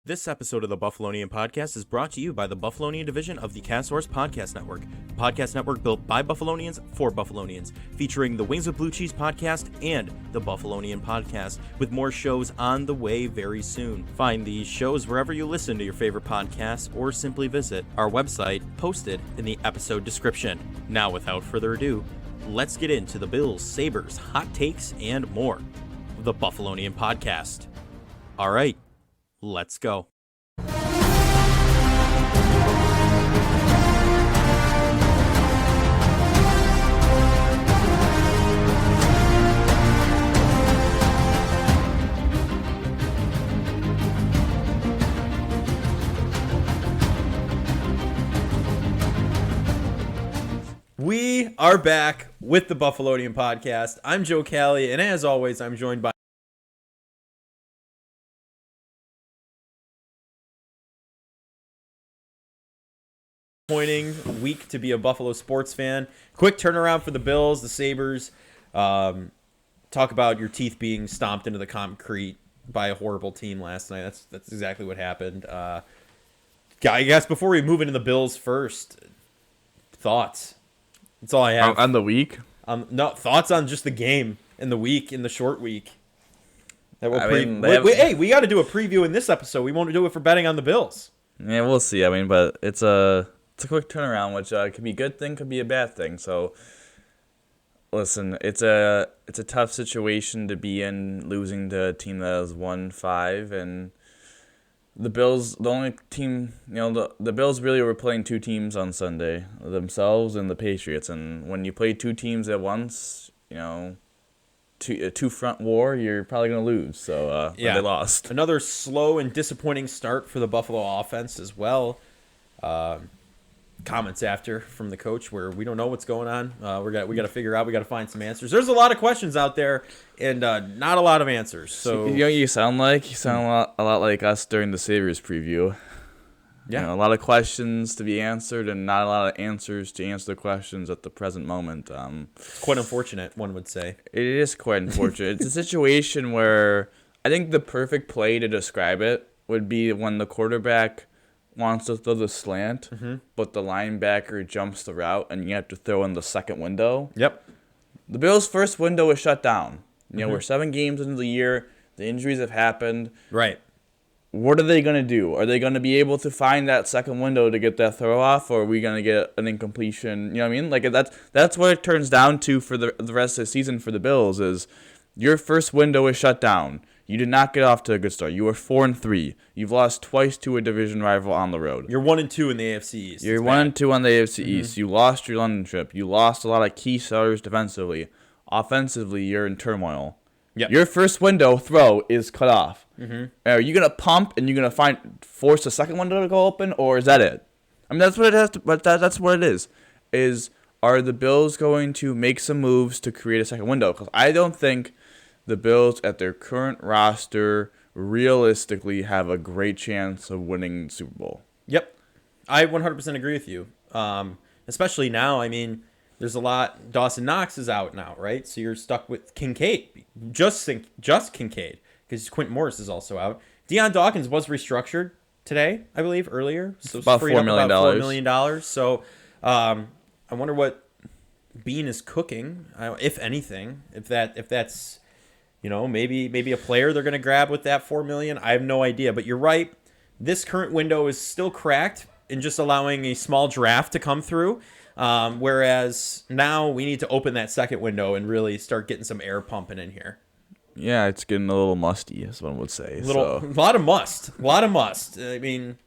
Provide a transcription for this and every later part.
This episode of the Buffalonian Podcast is brought to you by the Buffalonian division of the Castsource Podcast Network, a podcast network built by Buffalonians for Buffalonians, featuring the Wings with Blue Cheese podcast and the Buffalonian Podcast, with more shows on the way very soon. Find these shows wherever you listen to your favorite podcasts, or simply visit our website posted in the episode description. Now, without further ado, let's get into the Bills, Sabres, hot takes, and more. The Buffalonian Podcast. All right. Let's go. We are back with the Buffalonian Podcast. I'm Joe Callie, and as always, I'm joined by disappointing week to be a Buffalo sports fan. Quick turnaround for the Bills, the Sabres. Talk about your teeth being stomped into the concrete by a horrible team last night. That's exactly what happened. I guess before we move into the Bills first, thoughts. That's all I have. On the week? No, thoughts on just the game in the week, in the short week. That we'll hey, we got to do a preview in this episode. We won't do it for betting on the Bills. Yeah, we'll see. I mean, but it's a quick turnaround, which could be a good thing, could be a bad thing. So, listen, it's a tough situation to be in, losing to a team that has won 5, and the Bills, the only team, the Bills really were playing two teams on Sunday, themselves and the Patriots. And when you play two teams at once, a two-front war, you're probably going to lose. So, they lost. Another slow and disappointing start for the Buffalo offense as well. Comments after from the coach where we don't know what's going on. We got to figure out. We got to find some answers. There's a lot of questions out there and not a lot of answers. So you sound a lot like us during the Sabres preview. Yeah, a lot of questions to be answered and not a lot of answers to answer the questions at the present moment. It's quite unfortunate, one would say. It is quite unfortunate. It's a situation where I think the perfect play to describe it would be when the quarterback wants to throw the slant, but the linebacker jumps the route, and you have to throw in the second window. Yep. The Bills' first window is shut down. We're 7 games into the year. The injuries have happened. Right. What are they going to do? Are they going to be able to find that second window to get that throw off, or are we going to get an incompletion? You know what I mean? Like that's what it turns down to for the rest of the season for the Bills is your first window is shut down. You did not get off to a good start. You were 4-3. You've lost twice to a division rival on the road. You're 1-2 in the AFC East. You're 1-2 on the AFC East. You lost your London trip. You lost a lot of key starters defensively. Offensively, you're in turmoil. Yep. Your first window throw is cut off. Are you gonna pump and you're gonna force the second window to go open, or is that it? I mean, that's what it has to. But that's what it is. Are the Bills going to make some moves to create a second window? Because I don't think the Bills, at their current roster, realistically have a great chance of winning the Super Bowl. Yep. I 100% agree with you. Especially now, I mean, there's a lot. Dawson Knox is out now, right? So you're stuck with Kincaid. Just Kincaid, because Quentin Morris is also out. Deion Dawkins was restructured today, I believe, earlier. So about $4 million. About $4 million. So I wonder what Bean is cooking, if anything. If that's... maybe a player they're going to grab with that $4 million. I have no idea, but you're right. This current window is still cracked in just allowing a small draft to come through, whereas now we need to open that second window and really start getting some air pumping in here. Yeah, it's getting a little musty, as one would say. A lot of must. I mean,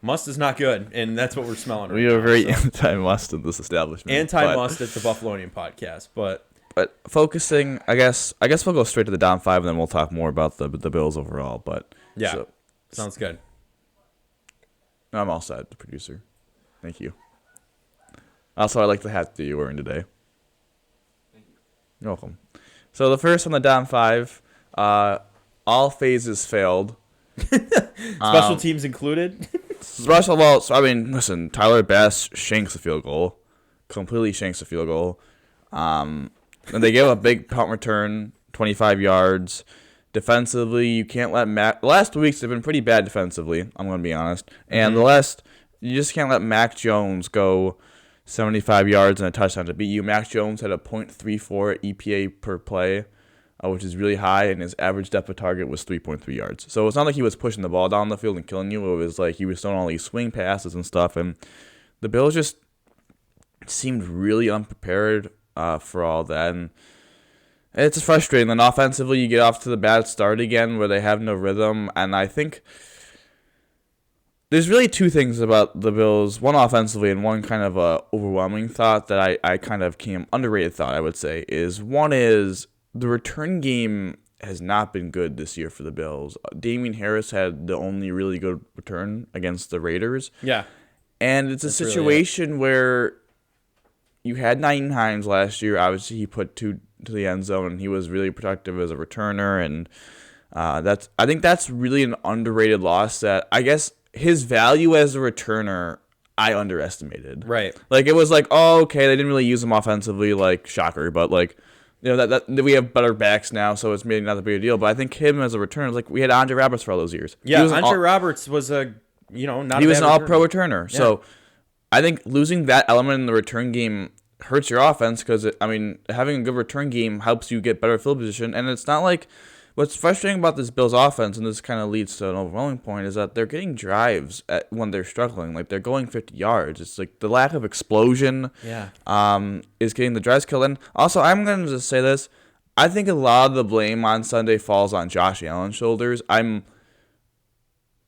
must is not good, and that's what we're smelling. We are very anti-must in this establishment. Anti-must at the Buffalonian Podcast, But focusing, I guess we'll go straight to the down 5, and then we'll talk more about the Bills overall. But yeah, sounds good. I'm all set, the producer. Thank you. Also, I like the hat that you're wearing today. Thank you. You're welcome. So the first on the down 5, all phases failed. Special teams included. Listen, Tyler Bass shanks a field goal. Completely shanks a field goal. And they gave a big punt return, 25 yards. Defensively, you can't let the last 2 weeks have been pretty bad defensively, I'm going to be honest. And you just can't let Mac Jones go 75 yards and a touchdown to beat you. Mac Jones had a .34 EPA per play, which is really high, and his average depth of target was 3.3 yards. So it's not like he was pushing the ball down the field and killing you. It was like he was throwing all these swing passes and stuff, and the Bills just seemed really unprepared for all that. And it's frustrating. Then offensively, you get off to the bad start again where they have no rhythm, and I think there's really two things about the Bills, one offensively and one kind of overwhelming thought that I kind of came, underrated thought, I would say, one is the return game has not been good this year for the Bills. Damian Harris had the only really good return against the Raiders. Yeah. And it's a situation where you had Nyheim Hines last year. Obviously, he put two to the end zone, and he was really productive as a returner. And I think that's really an underrated loss that I guess his value as a returner, I underestimated. Right. Like, it was like, oh, okay, they didn't really use him offensively, like, shocker. But, like, you know, that we have better backs now, so it's maybe not a big deal. But I think him as a returner, like, we had Andre Roberts for all those years. Yeah, Andre Roberts was not he a was bad an all-pro returner. Yeah. So I think losing that element in the return game hurts your offense because, having a good return game helps you get better field position. And it's not like what's frustrating about this Bills offense, and this kind of leads to an overwhelming point, is that they're getting drives when they're struggling. Like, they're going 50 yards. It's like the lack of explosion is getting the drives killed. And also, I'm going to just say this. I think a lot of the blame on Sunday falls on Josh Allen's shoulders. I'm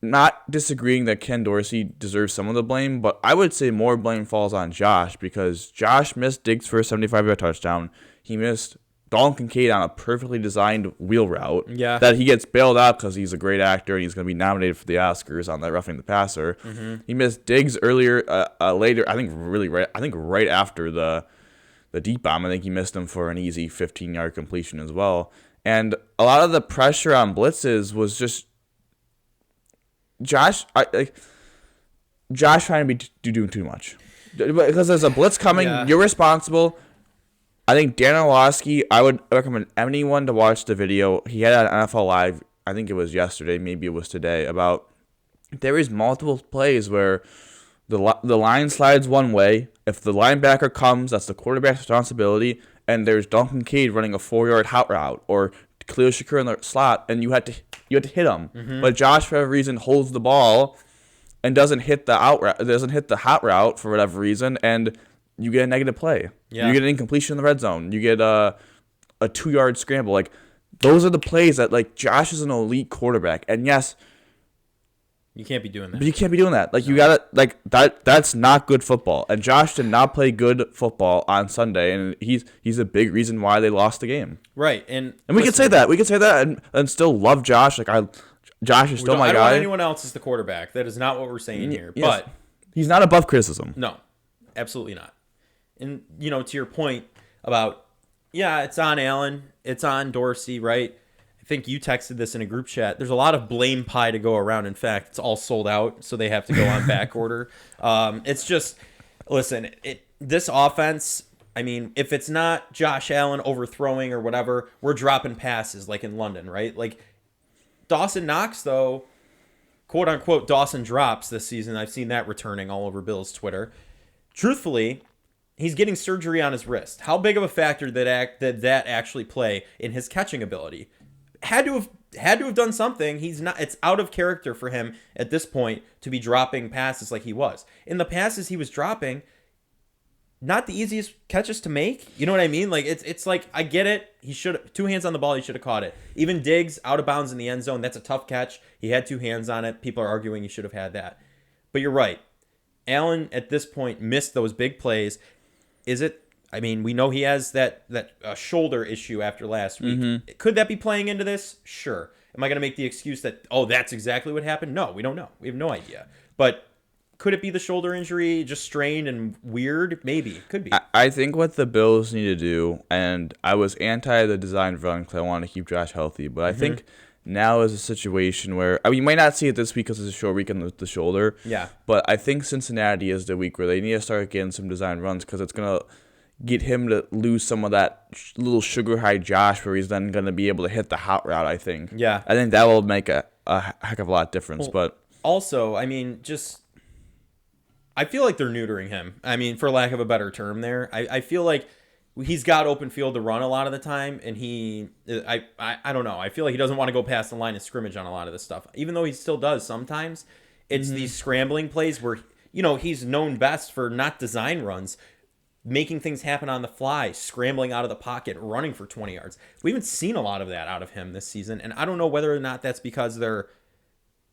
not disagreeing that Ken Dorsey deserves some of the blame, but I would say more blame falls on Josh because Josh missed Diggs for a 75-yard touchdown. He missed Dalton Kincaid on a perfectly designed wheel route that he gets bailed out because he's a great actor and he's going to be nominated for the Oscars on that Roughing the Passer. Mm-hmm. He missed Diggs later, right after the deep bomb. I think he missed him for an easy 15-yard completion as well. And a lot of the pressure on blitzes was just Josh trying to be doing too much because there's a blitz coming. Yeah. You're responsible. I think Dan Orlovsky, I would recommend anyone to watch the video. He had it on NFL Live, I think it was yesterday, maybe it was today, about there is multiple plays where the line slides one way. If the linebacker comes, that's the quarterback's responsibility, and there's Dalton Kincaid running a 4-yard hot route or Khalil Shakur in the slot, and you had to hit him. Mm-hmm. But Josh, for whatever reason, holds the ball and doesn't hit the hot route for whatever reason, and you get a negative play. Yeah. You get an incompletion in the red zone. You get a 2-yard scramble. Like, those are the plays that, like, Josh is an elite quarterback. And yes, you can't be doing that. But you can't be doing that. Like, you gotta, like, that's not good football. And Josh did not play good football on Sunday, and he's a big reason why they lost the game. Right. And we can say that. We can say that and still love Josh. Like, Josh is still my guy. I don't want anyone else as the quarterback. That is not what we're saying here. Yes. But he's not above criticism. No, absolutely not. And, to your point about, it's on Allen, it's on Dorsey, right? I think you texted this in a group chat. There's a lot of blame pie to go around. In fact, it's all sold out, so they have to go on back order. It's just, listen, this offense, if it's not Josh Allen overthrowing or whatever, we're dropping passes like in London, right? Like, Dawson Knox, though, quote-unquote Dawson drops this season. I've seen that returning all over Bill's Twitter. Truthfully, he's getting surgery on his wrist. How big of a factor did that actually play in his catching ability? Had to have done something. It's out of character for him at this point to be dropping passes like he was. In the passes he was dropping, not the easiest catches to make. You know what I mean? Like, it's like, I get it. He should, 2 hands on the ball, he should have caught it. Even Diggs out of bounds in the end zone, that's a tough catch. He had 2 hands on it. People are arguing he should have had that. But you're right. Allen at this point missed those big plays. Is it? We know he has that shoulder issue after last week. Mm-hmm. Could that be playing into this? Sure. Am I going to make the excuse that, that's exactly what happened? No, we don't know. We have no idea. But could it be the shoulder injury, just strained and weird? Maybe. Could be. I think what the Bills need to do, and I was anti the design run because I wanted to keep Josh healthy, but I think now is a situation where, you might not see it this week because it's a short week on the shoulder. Yeah. But I think Cincinnati is the week where they need to start getting some design runs because it's going to get him to lose some of that little sugar high Josh, where he's then going to be able to hit the hot route. I think. Yeah. I think that will make a heck of a lot of difference. But also, I mean, I feel like they're neutering him. I mean, for lack of a better term, I feel like he's got open field to run a lot of the time, and I don't know. I feel like he doesn't want to go past the line of scrimmage on a lot of this stuff, even though he still does sometimes. It's these scrambling plays where, he's known best for not design runs, making things happen on the fly, scrambling out of the pocket, running for 20 yards. We haven't seen a lot of that out of him this season, and I don't know whether or not that's because they're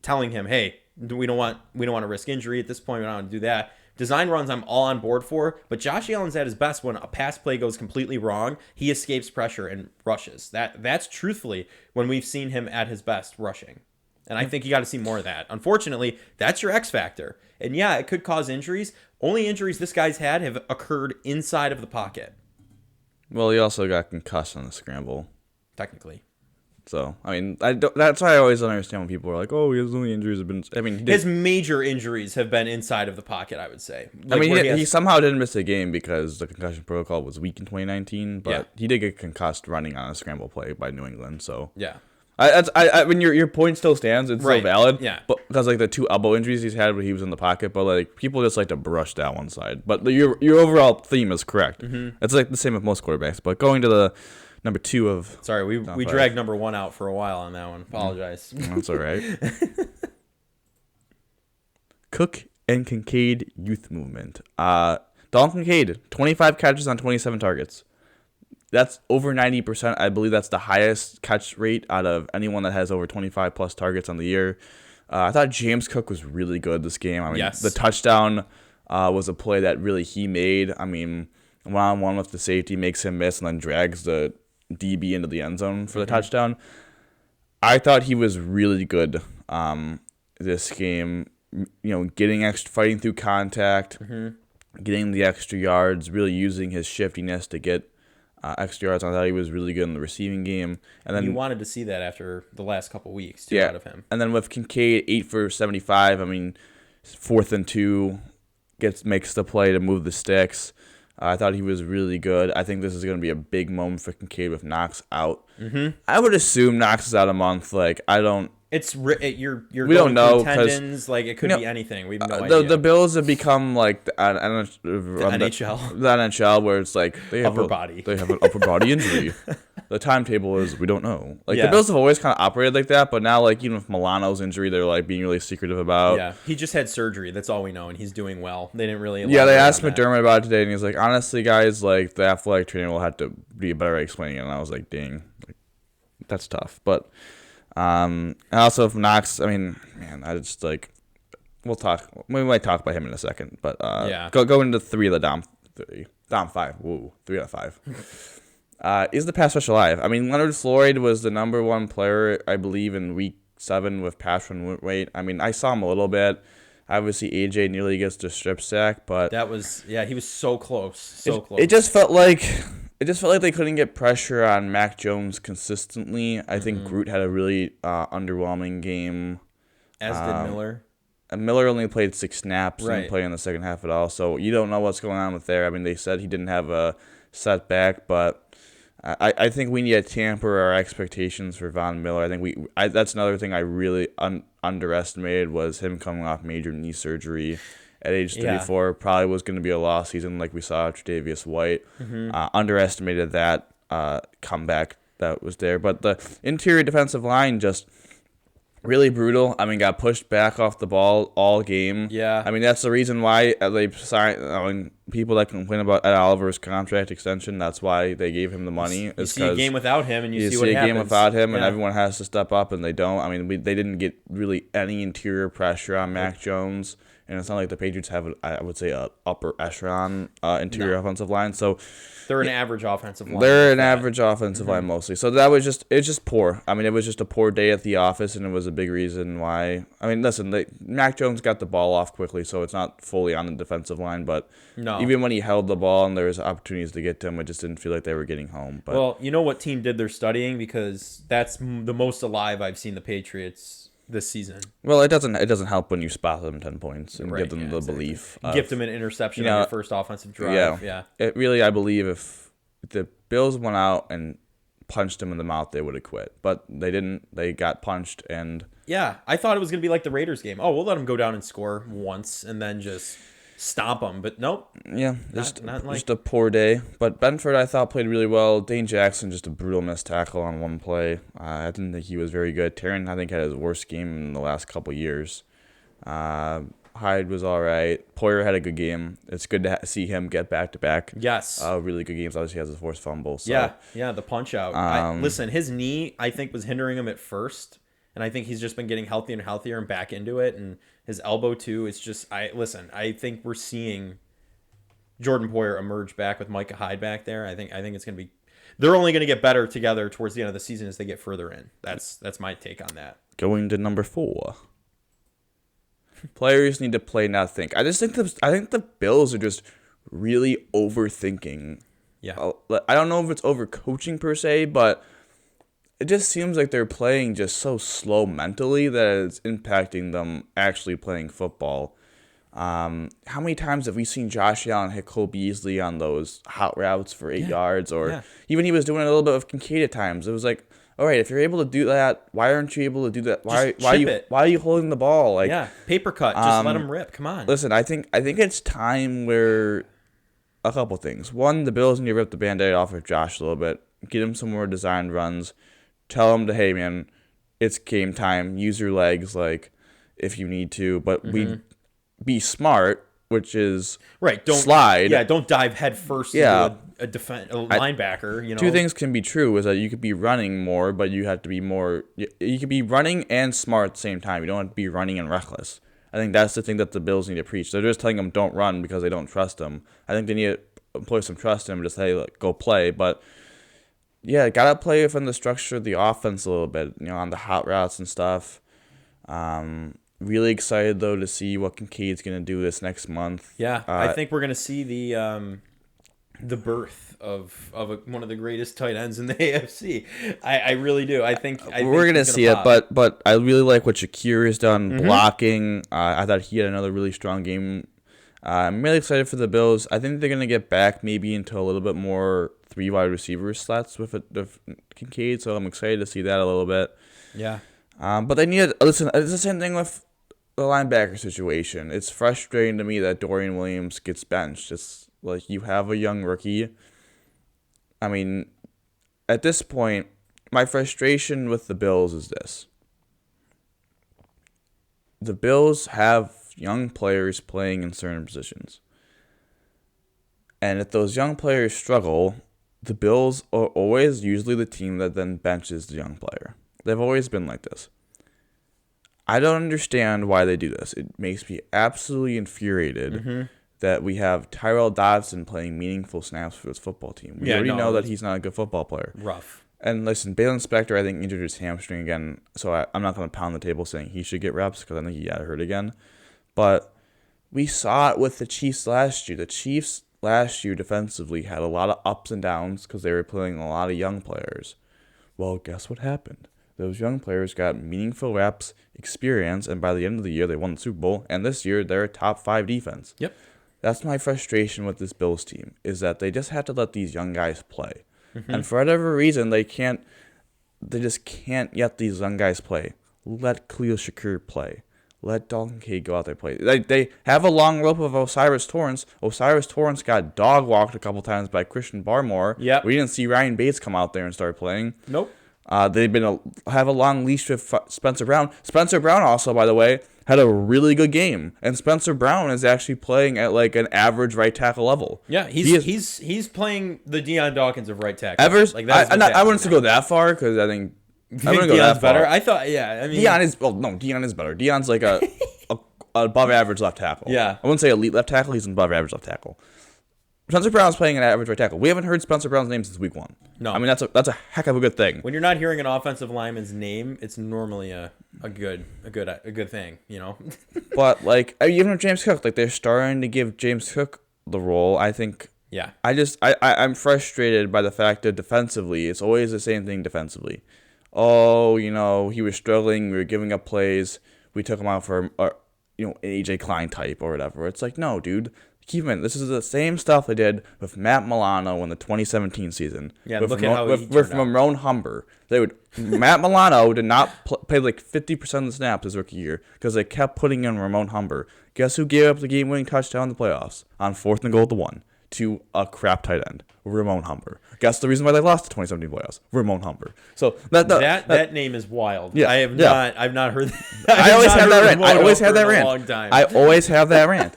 telling him, hey, we don't want to risk injury at this point. We don't want to do that. Design runs I'm all on board for, but Josh Allen's at his best when a pass play goes completely wrong. He escapes pressure and rushes. That's truthfully when we've seen him at his best rushing. And I think you got to see more of that. Unfortunately, that's your X factor. And yeah, it could cause injuries. Only injuries this guy's had have occurred inside of the pocket. Well, he also got concussed on the scramble. Technically. So, I mean, that's why I always don't understand when people are like, oh, his only injuries have been... I mean, his major injuries have been inside of the pocket, I would say. Like, I mean, he somehow didn't miss a game because the concussion protocol was weak in 2019, but he did get concussed running on a scramble play by New England, so... Yeah. I mean, your point still stands. It's still valid. Yeah. But because, like, the 2 elbow injuries he's had when he was in the pocket, but, like, people just like to brush that one side. But your overall theme is correct. Mm-hmm. It's, like, the same with most quarterbacks. But going to the... Number 2 of... Sorry, we dragged number 1 out for a while on that one. Apologize. That's all right. Cook and Kincaid Youth Movement. Dalton Kincaid, 25 catches on 27 targets. That's over 90%. I believe that's the highest catch rate out of anyone that has over 25-plus targets on the year. I thought James Cook was really good this game. I mean, the touchdown was a play that really he made. I mean, one-on-one with the safety makes him miss and then drags the DB into the end zone for the touchdown. I thought he was really good this game. Fighting through contact, getting the extra yards, really using his shiftiness to get extra yards. I thought he was really good in the receiving game. And then you wanted to see that after the last couple weeks too, out of him. And then with Kincaid, 8 for 75. I mean, 4th and 2 makes the play to move the sticks. I thought he was really good. I think this is going to be a big moment for Kincaid with Knox out. Mm-hmm. I would assume Knox is out a month. Like, I don't... You're we don't know tendons, like it could be anything. We have no idea. The Bills have become like the NHL. The NHL, where it's like they have They have an upper body injury. The timetable is we don't know. Like the Bills have always kind of operated like that, but now like even with Milano's injury, they're like being really secretive about. Yeah, he just had surgery. That's all we know, and he's doing well. They didn't really. Yeah, they asked McDermott about it today, and he's like, honestly, guys, like the athletic trainer will have to be better at explaining it. And I was like, dang, like, that's tough, but. And also if Knox, I mean, man, I just like, we might talk about him in a second, but go into 3 of the Dom 5. Whoa, 3 out of 5. Is the pass rush alive? I mean, Leonard Floyd was the number 1 player, I believe, in week 7 with pass run rate. I mean, I saw him a little bit. Obviously, AJ nearly gets the strip sack, but he was so close, close. It just felt like they couldn't get pressure on Mac Jones consistently. I think Groot had a really underwhelming game. As did Miller. And Miller only played 6 snaps and didn't play in the second half at all. So you don't know what's going on with there. I mean, they said he didn't have a setback, but I think we need to tamper our expectations for Von Miller. I think that's another thing I really underestimated was him coming off major knee surgery. At age 34, probably was going to be a lost season like we saw Tre'Davious White. Underestimated that comeback that was there. But the interior defensive line just really brutal. I mean, got pushed back off the ball all game. Yeah. I mean, that's the reason why they signed. I mean, people that complain about Ed Oliver's contract extension, that's why they gave him the money. You see a game without him, and you see what happens. You see a game without him, and everyone has to step up, and they don't. I mean, they didn't get really any interior pressure on Mac Jones. And it's not like the Patriots have, I would say, a upper echelon interior offensive line. So they're an average offensive line. They're an average offensive line mostly. So it's just poor. I mean, it was just a poor day at the office, and it was a big reason why. I mean, listen, Mac Jones got the ball off quickly, so it's not fully on the defensive line. But even when he held the ball and there was opportunities to get to him, it just didn't feel like they were getting home. But, well, you know what team did their studying? Because that's the most alive I've seen the Patriots this season. Well, it doesn't help when you spot them 10 points and Right, give them the exactly. belief. Gift them an interception on your first offensive drive. Yeah. It really, I believe, if the Bills went out and punched him in the mouth, they would have quit. But they didn't. They got punched, and Yeah, I thought it was going to be like the Raiders game. Oh, we'll let them go down and score once and then just stomp them. But nope. yeah, Not like... just a poor day. But Benford, I thought, played really well. Dane Jackson, just a brutal missed tackle on one play. I didn't think he was very good. Taryn, I think, had his worst game in the last couple years. Hyde was all right. Poyer had a good game. It's good to see him get back-to-back. Yes. Really good games. Obviously, he has his forced fumble. So. Yeah, the punch-out. Listen, his knee, I think, was hindering him at first. And I think he's just been getting healthier and healthier and back into it. And his elbow, too, it's just... I think we're seeing Jordan Poyer emerge back with Micah Hyde back there. I think it's going to be... They're only going to get better together towards the end of the season as they get further in. That's my take on that. Going to number 4. Players need to play, not think. I think the Bills are just really overthinking. Yeah. I don't know if it's overcoaching per se, but it just seems like they're playing just so slow mentally that it's impacting them actually playing football. How many times have we seen Josh Allen hit Cole Beasley on those hot routes for 8 yards? Or even he was doing a little bit of Kincaid at times. It was like, all right, if you're able to do that, why aren't you able to do that? Why are you holding the ball? Like, paper cut. Just let him rip. Come on. Listen, I think it's time where a couple things. One, the Bills need to rip the Band-Aid off of Josh a little bit. Get him some more designed runs. Tell him to, hey, man, it's game time. Use your legs, like, if you need to. But we be smart, which is right. Don't slide. Yeah, don't dive head first into a linebacker. You know, 2 things can be true: is that you could be running more, but you have to be more. You could be running and smart at the same time. You don't have to be running and reckless. I think that's the thing that the Bills need to preach. They're just telling them don't run because they don't trust him. I think they need to employ some trust in him. Just say, like, go play, but. Yeah, gotta play within the structure of the offense a little bit, on the hot routes and stuff. Really excited though to see what Kincaid's gonna do this next month. Yeah, I think we're gonna see the birth of one of the greatest tight ends in the AFC. I really do. I think we're gonna see it, but I really like what Shakir has done blocking. I thought he had another really strong game. I'm really excited for the Bills. I think they're gonna get back maybe into a little bit more 3 wide receiver slots with Kincaid, so I'm excited to see that a little bit. Yeah. But they need to listen. It's the same thing with the linebacker situation. It's frustrating to me that Dorian Williams gets benched. It's like you have a young rookie. I mean, at this point, my frustration with the Bills is this. The Bills have young players playing in certain positions. And if those young players struggle, the Bills are always usually the team that then benches the young player. They've always been like this. I don't understand why they do this. It makes me absolutely infuriated that we have Tyrell Dodson playing meaningful snaps for his football team. We already know that he's not a good football player. Rough. And listen, Balen Spector, I think, injured his hamstring again, so I'm not going to pound the table saying he should get reps because I think he got hurt again. But we saw it with the Chiefs last year. The Chiefs last year defensively had a lot of ups and downs because they were playing a lot of young players. Well, guess what happened? Those young players got meaningful reps, experience, and by the end of the year, they won the Super Bowl. And this year, they're a top 5 defense. Yep. That's my frustration with this Bills team, is that they just have to let these young guys play. And for whatever reason, they just can't let these young guys play. Let Khalil Shakir play. Let Dalton Kincaid go out there and play. They have a long rope of Osiris Torrance. Osiris Torrance got dog-walked a couple times by Christian Barmore. Yep. We didn't see Ryan Bates come out there and start playing. Nope. They've have a long leash with Spencer Brown. Spencer Brown also, by the way, had a really good game, and Spencer Brown is actually playing at like an average right tackle level. Yeah, he's playing the Deion Dawkins of right tackle. I wouldn't go that far because I think I wouldn't go that far. Better. I thought, yeah. I mean, Deion is better. Deion's like a above average left tackle. Yeah, I wouldn't say elite left tackle. He's an above average left tackle. Spencer Brown's playing an average right tackle. We haven't heard Spencer Brown's name since week 1. No, I mean that's a heck of a good thing. When you're not hearing an offensive lineman's name, it's normally a good thing, But like even with James Cook, like they're starting to give James Cook the role. I think. Yeah. I'm frustrated by the fact that defensively, it's always the same thing defensively. oh, he was struggling, we were giving up plays, we took him out for, an AJ Klein type or whatever. It's like, no, dude. Keep in mind, this is the same stuff they did with Matt Milano in the 2017 season. Yeah, with look at how he turned out. Ramon Humber. Matt Milano did not play like 50% of the snaps his rookie year because they kept putting in Ramon Humber. Guess who gave up the game-winning touchdown in the playoffs on 4th and goal to 1 to a crap tight end, Ramon Humber. Guess the reason why they lost the 2017 playoffs, Ramon Humber. So that name is wild. Yeah, I've not heard that. I always have that rant. I always have that rant. Long time. I always have that rant.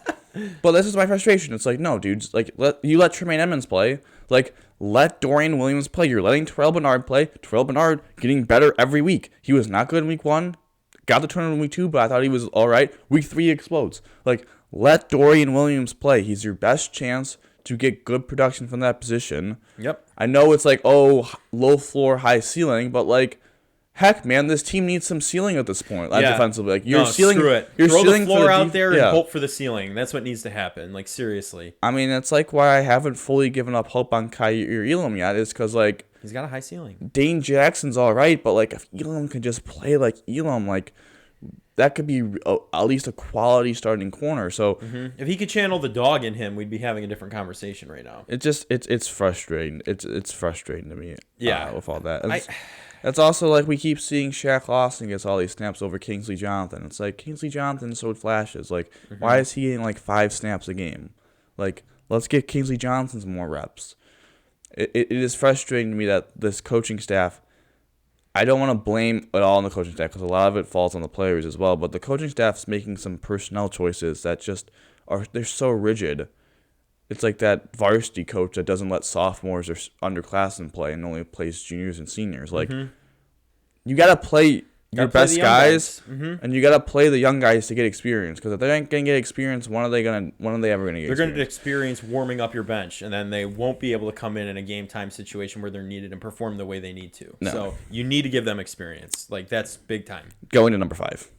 But this is my frustration. It's like, no, dudes. Like, let Tremaine Edmonds play. Like, let Dorian Williams play. You're letting Terrell Bernard play. Terrell Bernard getting better every week. He was not good in week 1. Got the turn in week 2, but I thought he was all right. Week 3 he explodes. Like, let Dorian Williams play. He's your best chance to get good production from that position. Yep. I know it's like, low floor, high ceiling, but like, heck, man, this team needs some ceiling at this point. Defensively, like screw it. You're throw ceiling the floor out the there and hope for the ceiling. That's what needs to happen. Like, seriously. I mean, it's like why I haven't fully given up hope on Kaiir Elam yet is because like he's got a high ceiling. Dane Jackson's all right, but like if Elam can just play like Elam, like that could be at least a quality starting corner. So if he could channel the dog in him, we'd be having a different conversation right now. It's frustrating. It's frustrating to me. Yeah, with all that. It's also like we keep seeing Shaq Lawson gets all these snaps over Kingsley Jonathan. It's like Kingsley Jonathan showed flashes. Like why is he getting like 5 snaps a game? Like let's get Kingsley Jonathan's more reps. It is frustrating to me that this coaching staff. I don't want to blame it all on the coaching staff because a lot of it falls on the players as well. But the coaching staff's making some personnel choices that just they're so rigid. It's like that varsity coach that doesn't let sophomores or underclassmen play and only plays juniors and seniors. Like you got to play your best guys, and you got to play the young guys to get experience. Because if they ain't gonna get experience, when are they ever gonna get? They're gonna get experience warming up your bench, and then they won't be able to come in a game time situation where they're needed and perform the way they need to. No. So you need to give them experience. Like that's big time. Going to number 5.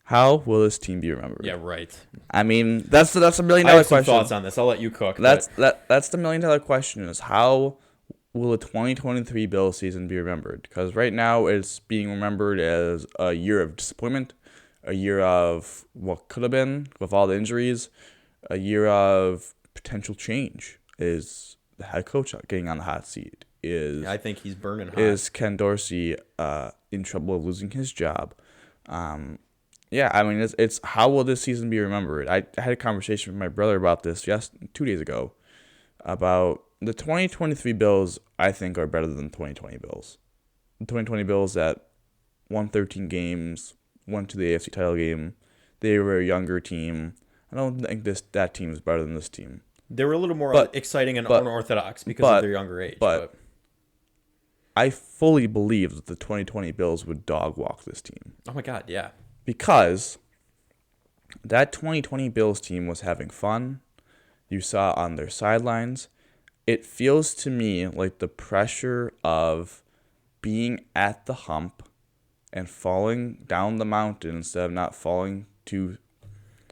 How will this team be remembered? Yeah, right. I mean, that's a $1 million question. I have some thoughts on this. I'll let you cook. That's the $1 million question: is how will the 2023 Bills season be remembered? Because right now it's being remembered as a year of disappointment, a year of what could have been with all the injuries, a year of potential change. Is the head coach getting on the hot seat? I think he's burning hot. Is Ken Dorsey in trouble of losing his job? Yeah, I mean, it's how will this season be remembered? I had a conversation with my brother about this 2 days ago about the 2023 Bills. I think are better than the 2020 Bills. The 2020 Bills that won 13 games, went to the AFC title game. They were a younger team. I don't think that team is better than this team. They were a little more exciting and unorthodox because of their younger age. But I fully believe that the 2020 Bills would dog walk this team. Oh my God, yeah. Because that 2020 Bills team was having fun. You saw on their sidelines. It feels to me like the pressure of being at the hump and falling down the mountain instead of not falling to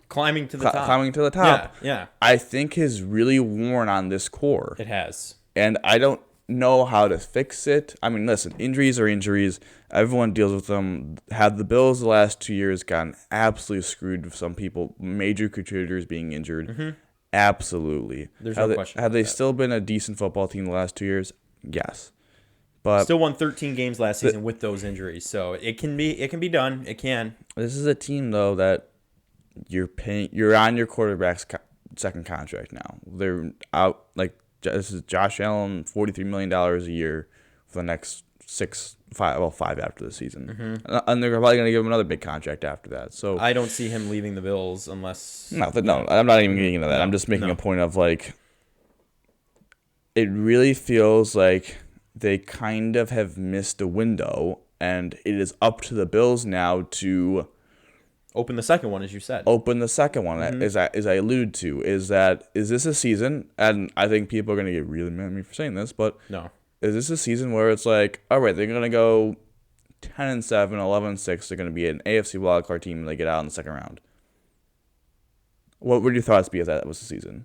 climbing to the top. Climbing to the top. Yeah. I think has really worn on this core. It has. And I don't know how to fix it. I mean, listen, injuries are injuries. Everyone deals with them. Have the Bills the last 2 years gotten absolutely screwed with some people, major contributors being injured? Absolutely. There's no question. Have they still been a decent football team the last 2 years? Yes. But still won 13 games last season with those injuries. So it can be done. It can. This is a team though that you're on your quarterback's second contract now. They're out like this is Josh Allen, $43 million a year for the next 5 after the season. And they're probably going to give him another big contract after that. So I don't see him leaving the Bills unless... No, I'm not even getting into that. I'm just making a point of, like, it really feels like they kind of have missed a window, and it is up to the Bills now to... Open the second one, as you said. Open the second one, as I alluded to, is this a season, and I think people are going to get really mad at me for saying this, but... No. Is this a season where it's like, all right, they're going to go 10-7, 11-6. They're going to be an AFC wildcard team and they get out in the second round? What would your thoughts be if that was the season?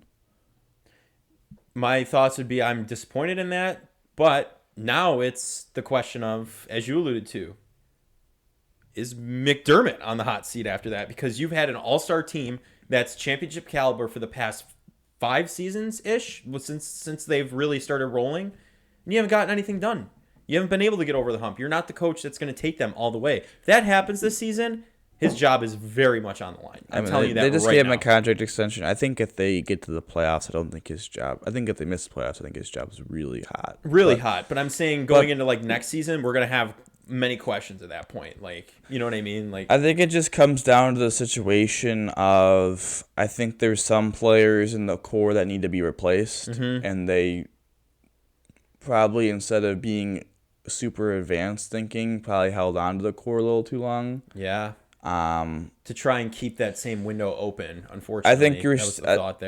My thoughts would be I'm disappointed in that, but now it's the question of, as you alluded to, is McDermott on the hot seat after that? Because you've had an all-star team that's championship caliber for the past 5 seasons-ish, since they've really started rolling, and you haven't gotten anything done. You haven't been able to get over the hump. You're not the coach that's going to take them all the way. If that happens this season, his job is very much on the line. I'm telling you that right now. They just gave him a contract extension. I think if they get to the playoffs, I think if they miss the playoffs, I think his job is really hot. Really hot. But I'm saying going into like next season, we're going to have many questions at that point. Like, you know what I mean? Like, I think it just comes down to the situation of, I think there's some players in the core that need to be replaced, and they probably, instead of being super advanced thinking, probably held on to the core a little too long. Yeah. To try and keep that same window open, unfortunately.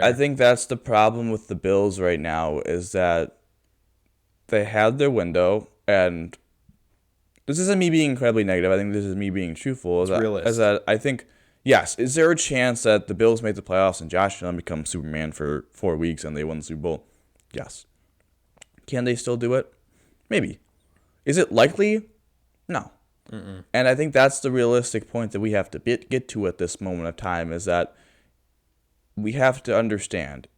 I think that's the problem with the Bills right now, is that they had their window, and this isn't me being incredibly negative. I think this is me being truthful. Is that I think, yes, is there a chance that the Bills make the playoffs and Josh Allen becomes Superman for 4 weeks and they win the Super Bowl? Yes. Can they still do it? Maybe. Is it likely? No. Mm-mm. And I think that's the realistic point that we have to get to at this moment of time, is that we have to understand,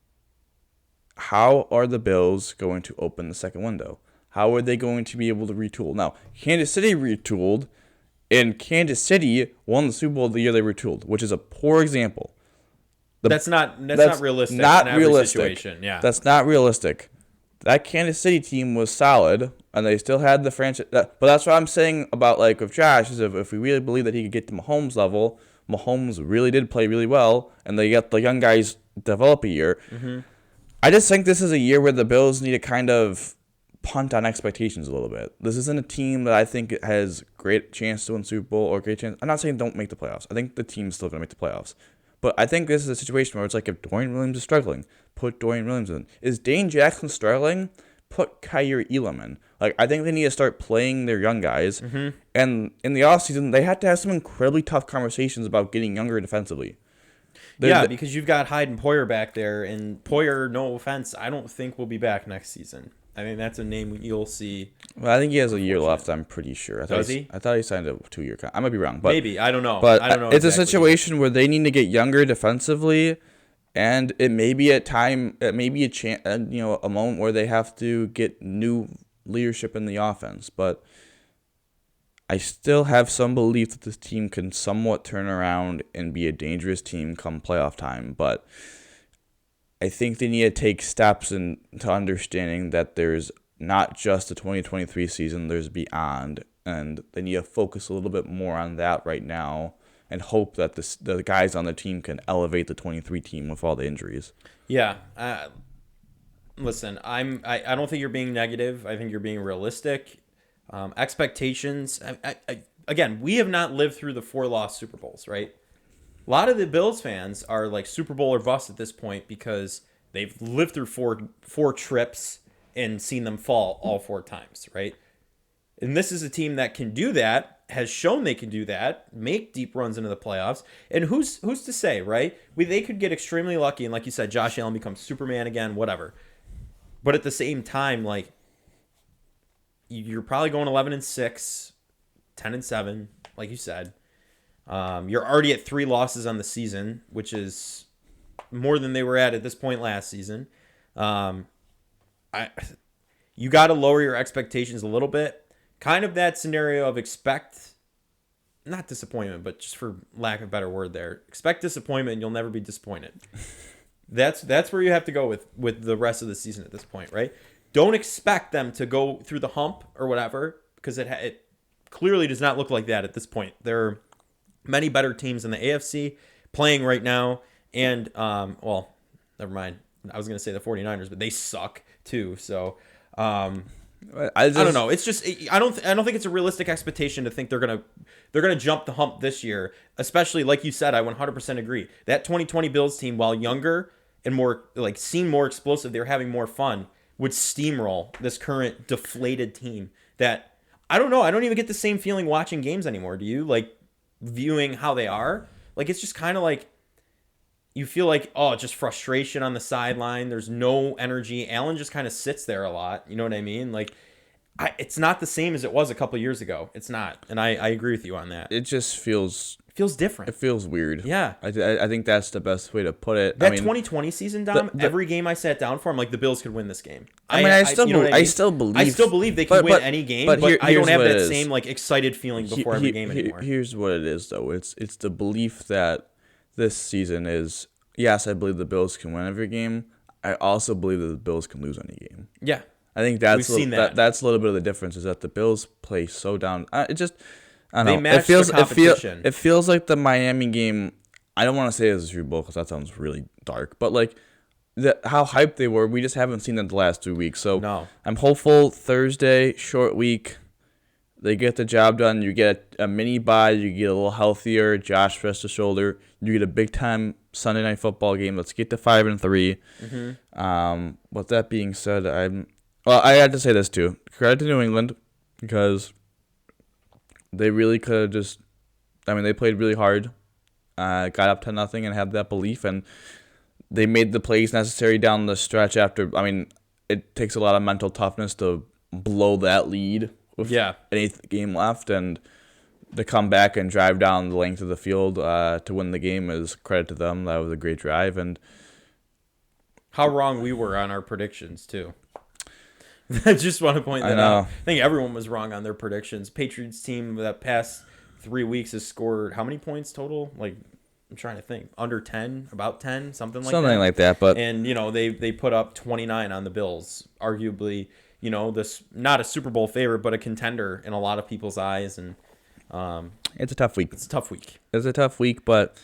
how are the Bills going to open the second window? How are they going to be able to retool? Now, Kansas City retooled, and Kansas City won the Super Bowl the year they retooled, which is a poor example. That's not realistic. Not in every realistic. Situation. Yeah. That's not realistic. That Kansas City team was solid, and they still had the franchise. But that's what I'm saying about, like, with Josh, is if we really believe that he could get to Mahomes' level, Mahomes really did play really well, and they got the young guys develop a year. Mm-hmm. I just think this is a year where the Bills need to kind of punt on expectations a little bit. This isn't a team that I think has great chance to win Super Bowl or great chance. I'm not saying don't make the playoffs. I think the team's still going to make the playoffs. But I think this is a situation where it's like, if Dorian Williams is struggling, put Dorian Williams in. Is Dane Jackson struggling? Put Kyer Elam in. Like, I think they need to start playing their young guys. Mm-hmm. And in the offseason, they had to have some incredibly tough conversations about getting younger defensively. Because you've got Hyde and Poyer back there, and Poyer, no offense, I don't think will be back next season. I mean, that's a name you'll see. Well, I think he has a year left, I'm pretty sure. Does he? I thought he signed a 2-year contract. I might be wrong. But maybe. I don't know. But I don't know it's exactly. A situation where they need to get younger defensively, and it may be a moment where they have to get new leadership in the offense. But I still have some belief that this team can somewhat turn around and be a dangerous team come playoff time. But I think they need to take steps into understanding that there's not just the 2023 season, there's beyond, and they need to focus a little bit more on that right now and hope that the guys on the team can elevate the 23 team with all the injuries. Yeah. Listen, I don't think you're being negative. I think you're being realistic. Expectations. Again, we have not lived through the 4 lost Super Bowls, right? A lot of the Bills fans are like Super Bowl or bust at this point because they've lived through four trips and seen them fall all 4 times, right? And this is a team that can do that, has shown they can do that, make deep runs into the playoffs. And who's to say, right? They could get extremely lucky, and like you said, Josh Allen becomes Superman again, whatever. But at the same time, like, you're probably going 11-6, 10-7, like you said. You're already at 3 losses on the season, which is more than they were at this point last season. You got to lower your expectations a little bit. Kind of that scenario of expect, not disappointment, but just for lack of a better word there, expect disappointment and you'll never be disappointed. That's where you have to go with the rest of the season at this point, right? Don't expect them to go through the hump or whatever, because it clearly does not look like that at this point. There are many better teams in the AFC playing right now, and well, never mind. I was going to say the 49ers, but they suck too. So I don't know. It's just I don't think it's a realistic expectation to think they're gonna jump the hump this year. Especially like you said, I 100% agree. That 2020 Bills team, while younger and more seemed more explosive, they were having more fun, would steamroll this current deflated team. That I don't know. I don't even get the same feeling watching games anymore. Do you? Like, viewing how they are? Like, it's just kind of like you feel like, oh, just frustration on the sideline. There's no energy. Allen just kind of sits there a lot. You know what I mean? Like, It's not the same as it was a couple years ago. It's not, and I agree with you on that. It just feels Different. It feels weird. Yeah, I think that's the best way to put it. That 2020 season, Dom. Every game I sat down for, I'm like, the Bills could win this game. I still believe. I still believe they can win any game, but I don't have that same like excited feeling before every game anymore. Here's what it is, though. It's the belief that this season is. Yes, I believe the Bills can win every game. I also believe that the Bills can lose any game. Yeah. I think that's that's a little bit of the difference is that the Bills play so down. It just I don't know. It feels like the Miami game. I don't want to say it's a Super Bowl because that sounds really dark, but like how hyped they were, we just haven't seen that the last 2 weeks. So no. I'm hopeful Thursday, short week, they get the job done. You get a mini bye. You get a little healthier. Josh rests the shoulder. You get a big time Sunday night football game. Let's get to 5-3. Mm-hmm. With that being said, I had to say this too. Credit to New England because they really could have just. I mean, they played really hard, got up to nothing, and had that belief, and they made the plays necessary down the stretch. After, I mean, it takes a lot of mental toughness to blow that lead with an eighth game left, and to come back and drive down the length of the field to win the game is credit to them. That was a great drive, and how wrong we were on our predictions too. I just want to point that out. I think everyone was wrong on their predictions. Patriots team that past 3 weeks has scored how many points total? Like, I'm trying to think. Under 10, about 10, something like that. Something like that, but and they put up 29 on the Bills. Arguably, this not a Super Bowl favorite, but a contender in a lot of people's eyes, and it's a tough week. It's a tough week, but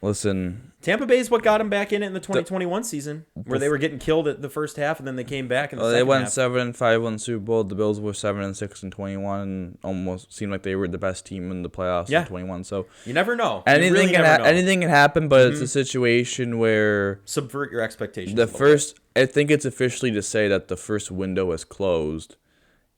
listen, Tampa Bay is what got them back in it in the 2021 season, where they were getting killed at the first half, and then they came back in the second half. They went 7-5, won the Super Bowl. The Bills were 7-6 in 21, and almost seemed like they were the best team in the playoffs in 21. So you never know. Anything can happen, but it's a situation where subvert your expectations. I think it's officially to say that the first window is closed,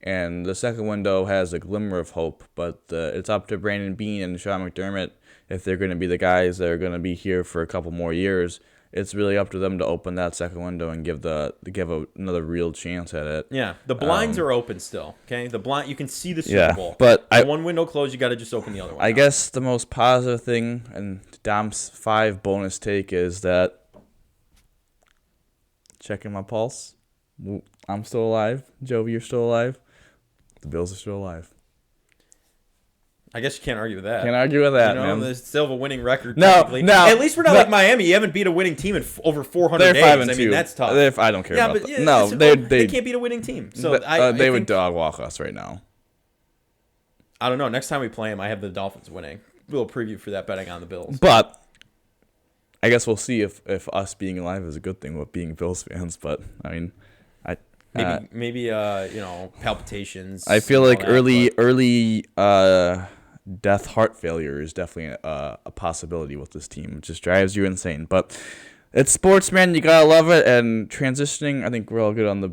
and the second window has a glimmer of hope. But it's up to Brandon Beane and Sean McDermott. If they're going to be the guys that are going to be here for a couple more years, it's really up to them to open that second window and give another real chance at it. Yeah, the blinds are open still. Okay, the blind you can see the Super Bowl. But one window closed, you got to just open the other one. I guess the most positive thing, and Dom's 5 bonus take is that checking my pulse. I'm still alive. Jovi, you're still alive. The Bills are still alive. I guess you can't argue with that. Can't argue with that, man. There's still a winning record. No. At least we're not like Miami. You haven't beat a winning team in over 400 days. They're 5-2. I mean, that's tough. I don't care about that. No, they can't beat a winning team. So they would dog walk us right now. I don't know. Next time we play them, I have the Dolphins winning. A little preview for that betting on the Bills. But I guess we'll see if us being alive is a good thing with being Bills fans. But I mean, maybe palpitations. I feel like early death heart failure is definitely a possibility with this team. It just drives you insane. But it's sports, man. You gotta love it. And transitioning, I think we're all good on the.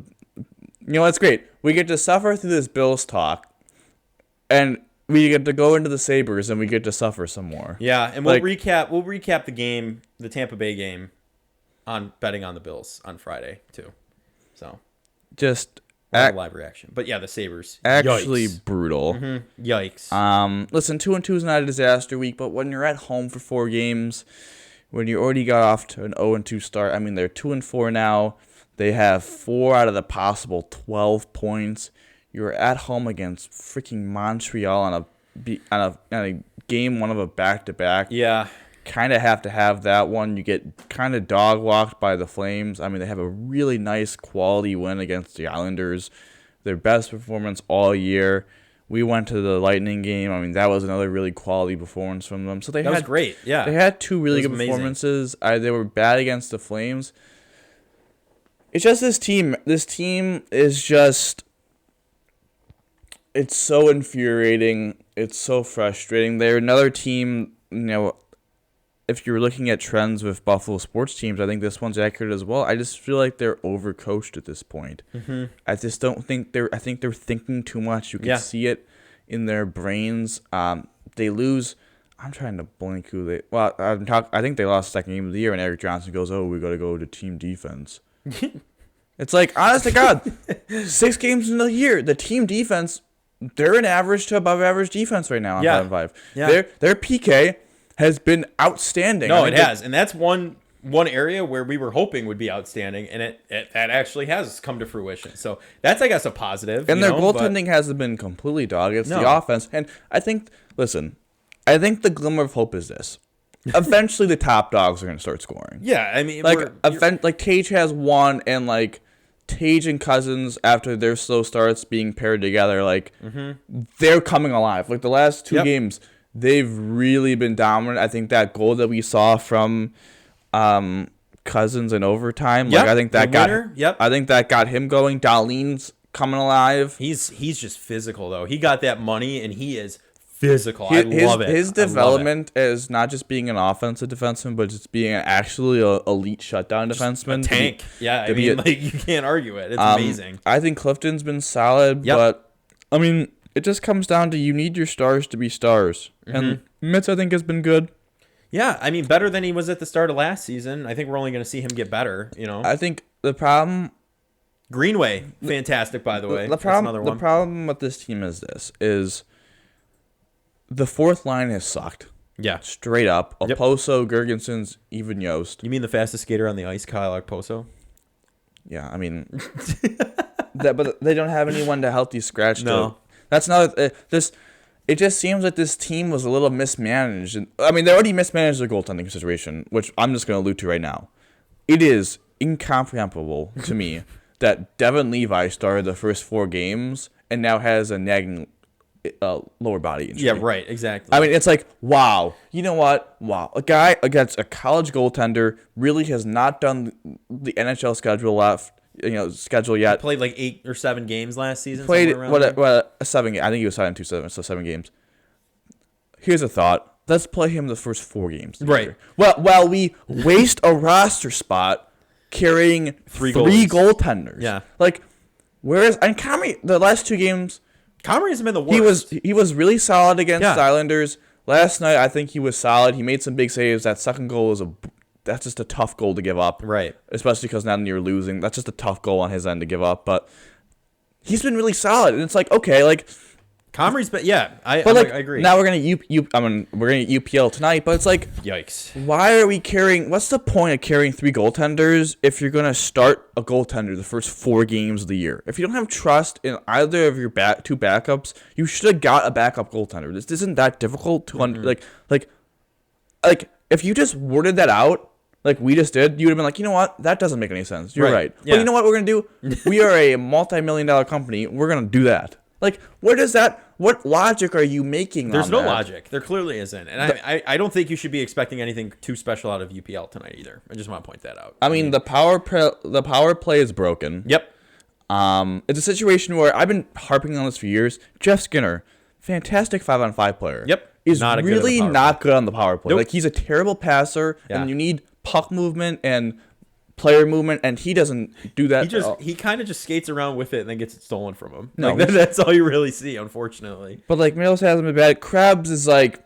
It's great. We get to suffer through this Bills talk, and we get to go into the Sabres, and we get to suffer some more. Yeah, and we'll recap the game, the Tampa Bay game, on betting on the Bills on Friday too. So just. Live reaction. But yeah, the Sabres. Actually Yikes. Brutal. Mm-hmm. Yikes. Listen, 2-2 is not a disaster week, but when you're at home for 4 games, when you already got off to an 0-2 start, I mean, they're 2-4 now. They have 4 out of the possible 12 points. You're at home against freaking Montreal on a game 1 of a back-to-back. Yeah. Kind of have to have that one. You get kind of dog-walked by the Flames. I mean, they have a really nice quality win against the Islanders. Their best performance all year. We went to the Lightning game. I mean, that was another really quality performance from them. So that was great. Yeah. They had 2 really good performances. They were bad against the Flames. It's just this team. This team is just... It's so infuriating. It's so frustrating. They're another team, if you're looking at trends with Buffalo sports teams, I think this one's accurate as well. I just feel like they're overcoached at this point. Mm-hmm. I just don't think I think they're thinking too much. You can see it in their brains. They lose. I'm trying to blank who they. Well, I think they lost the second game of the year, and Eric Johnson goes, "Oh, we got to go to team defense." It's like, honest to God, 6 games in the year, the team defense, they're an average to above average defense right now on 5-5. Yeah. Their PK has been outstanding. No, it has. And that's one area where we were hoping would be outstanding, and that actually has come to fruition. So that's, I guess, a positive. And their goaltending hasn't been completely dogged. It's the offense. And I think the glimmer of hope is this. Eventually, the top dogs are going to start scoring. Yeah, I mean, like Tage has one, and like Tage and Cousins, after their slow starts being paired together, like they're coming alive. Like the last 2 games, they've really been dominant. I think that goal that we saw from Cousins in overtime, like I think that got him going. Dahlin's coming alive. He's just physical though. He got that money, and he is physical. I love it. His development is not just being an offensive defenseman, but just being actually an elite shutdown defenseman. A tank. You can't argue it. It's amazing. I think Clifton's been solid, but I mean, it just comes down to you need your stars to be stars. And Mitz, I think, has been good. Yeah, I mean, better than he was at the start of last season. I think we're only going to see him get better. I think the problem. Greenway, fantastic, by the way. The problem with this team is the fourth line has sucked. Yeah. Straight up. Oposo, Gergensons, even Yost. You mean the fastest skater on the ice, Kyle Okposo? Yeah, I mean, but they don't have anyone to healthy scratch. No. That's not this. It just seems like this team was a little mismanaged. And, I mean, they already mismanaged their goaltending situation, which I'm just going to allude to right now. It is incomprehensible to me that Devin Levi started the first 4 games and now has a nagging lower body injury. Yeah, right, exactly. I mean, it's like, wow. You know what? Wow. A guy against a college goaltender really has not done the NHL schedule yet. Played like 8 or 7 games last season. Played 7 I think he was signed 2-7, so 7 games. Here's a thought. Let's play him the first 4 games. Right. Well, while we waste a roster spot carrying 3 goaltenders. Yeah. Like, whereas and Comrie, the last 2 games, Comrie has been the worst. He was really solid against Islanders. Last night, I think he was solid. He made some big saves. That second goal was that's just a tough goal to give up. Right. Especially because now you're losing. That's just a tough goal on his end to give up. But he's been really solid. And it's like, okay, like Comrie's been, I agree. Now we're gonna UPL tonight, but it's like, yikes. Why are we carrying? What's the point of carrying 3 goaltenders if you're gonna start a goaltender the first 4 games of the year? If you don't have trust in either of your 2 backups, you should have got a backup goaltender. This isn't that difficult to like if you just worded that out like we just did, you would have been like, you know what? That doesn't make any sense. You're right. Yeah. But you know what we're gonna do? We are a multi-million-dollar company. We're gonna do that. Like, what logic are you making? There's no logic. There clearly isn't. And I don't think you should be expecting anything too special out of UPL tonight either. I just want to point that out. I mean, the power play is broken. Yep. It's a situation where I've been harping on this for years. Jeff Skinner, fantastic 5-on-5 player. Yep. Is not good on the power play. Nope. Like, he's a terrible passer, and you need puck movement and player movement, and he doesn't do that. He kind of just skates around with it and then gets it stolen from him. No, like, that's all you really see, unfortunately. But like, Mills hasn't been bad. Krebs is like,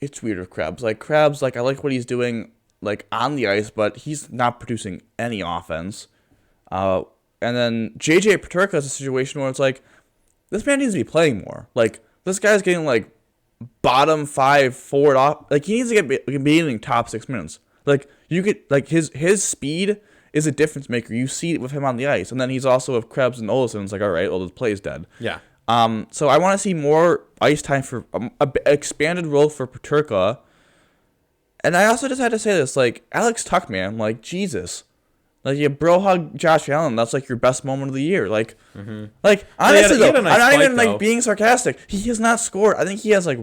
it's weird with Krebs. Like Krebs, like I like what he's doing like on the ice, but he's not producing any offense. And then JJ Peterka is a situation where it's like, this man needs to be playing more. Like, this guy's getting like bottom 5 forward off. Like, he needs to be in top 6 minutes. Like, you could, like, his speed is a difference maker. You see it with him on the ice. And then he's also with Krebs and Olsen. It's like, all right, well, the play is dead. Yeah. So I want to see more ice time for an expanded role for Peterka. And I also just had to say this, like, Alex Tuch, man, like, Jesus. Like, you bro hug Josh Allen. That's, like, your best moment of the year. Like, like honestly, though, I'm not even, like, being sarcastic. He has not scored. I think he has, like,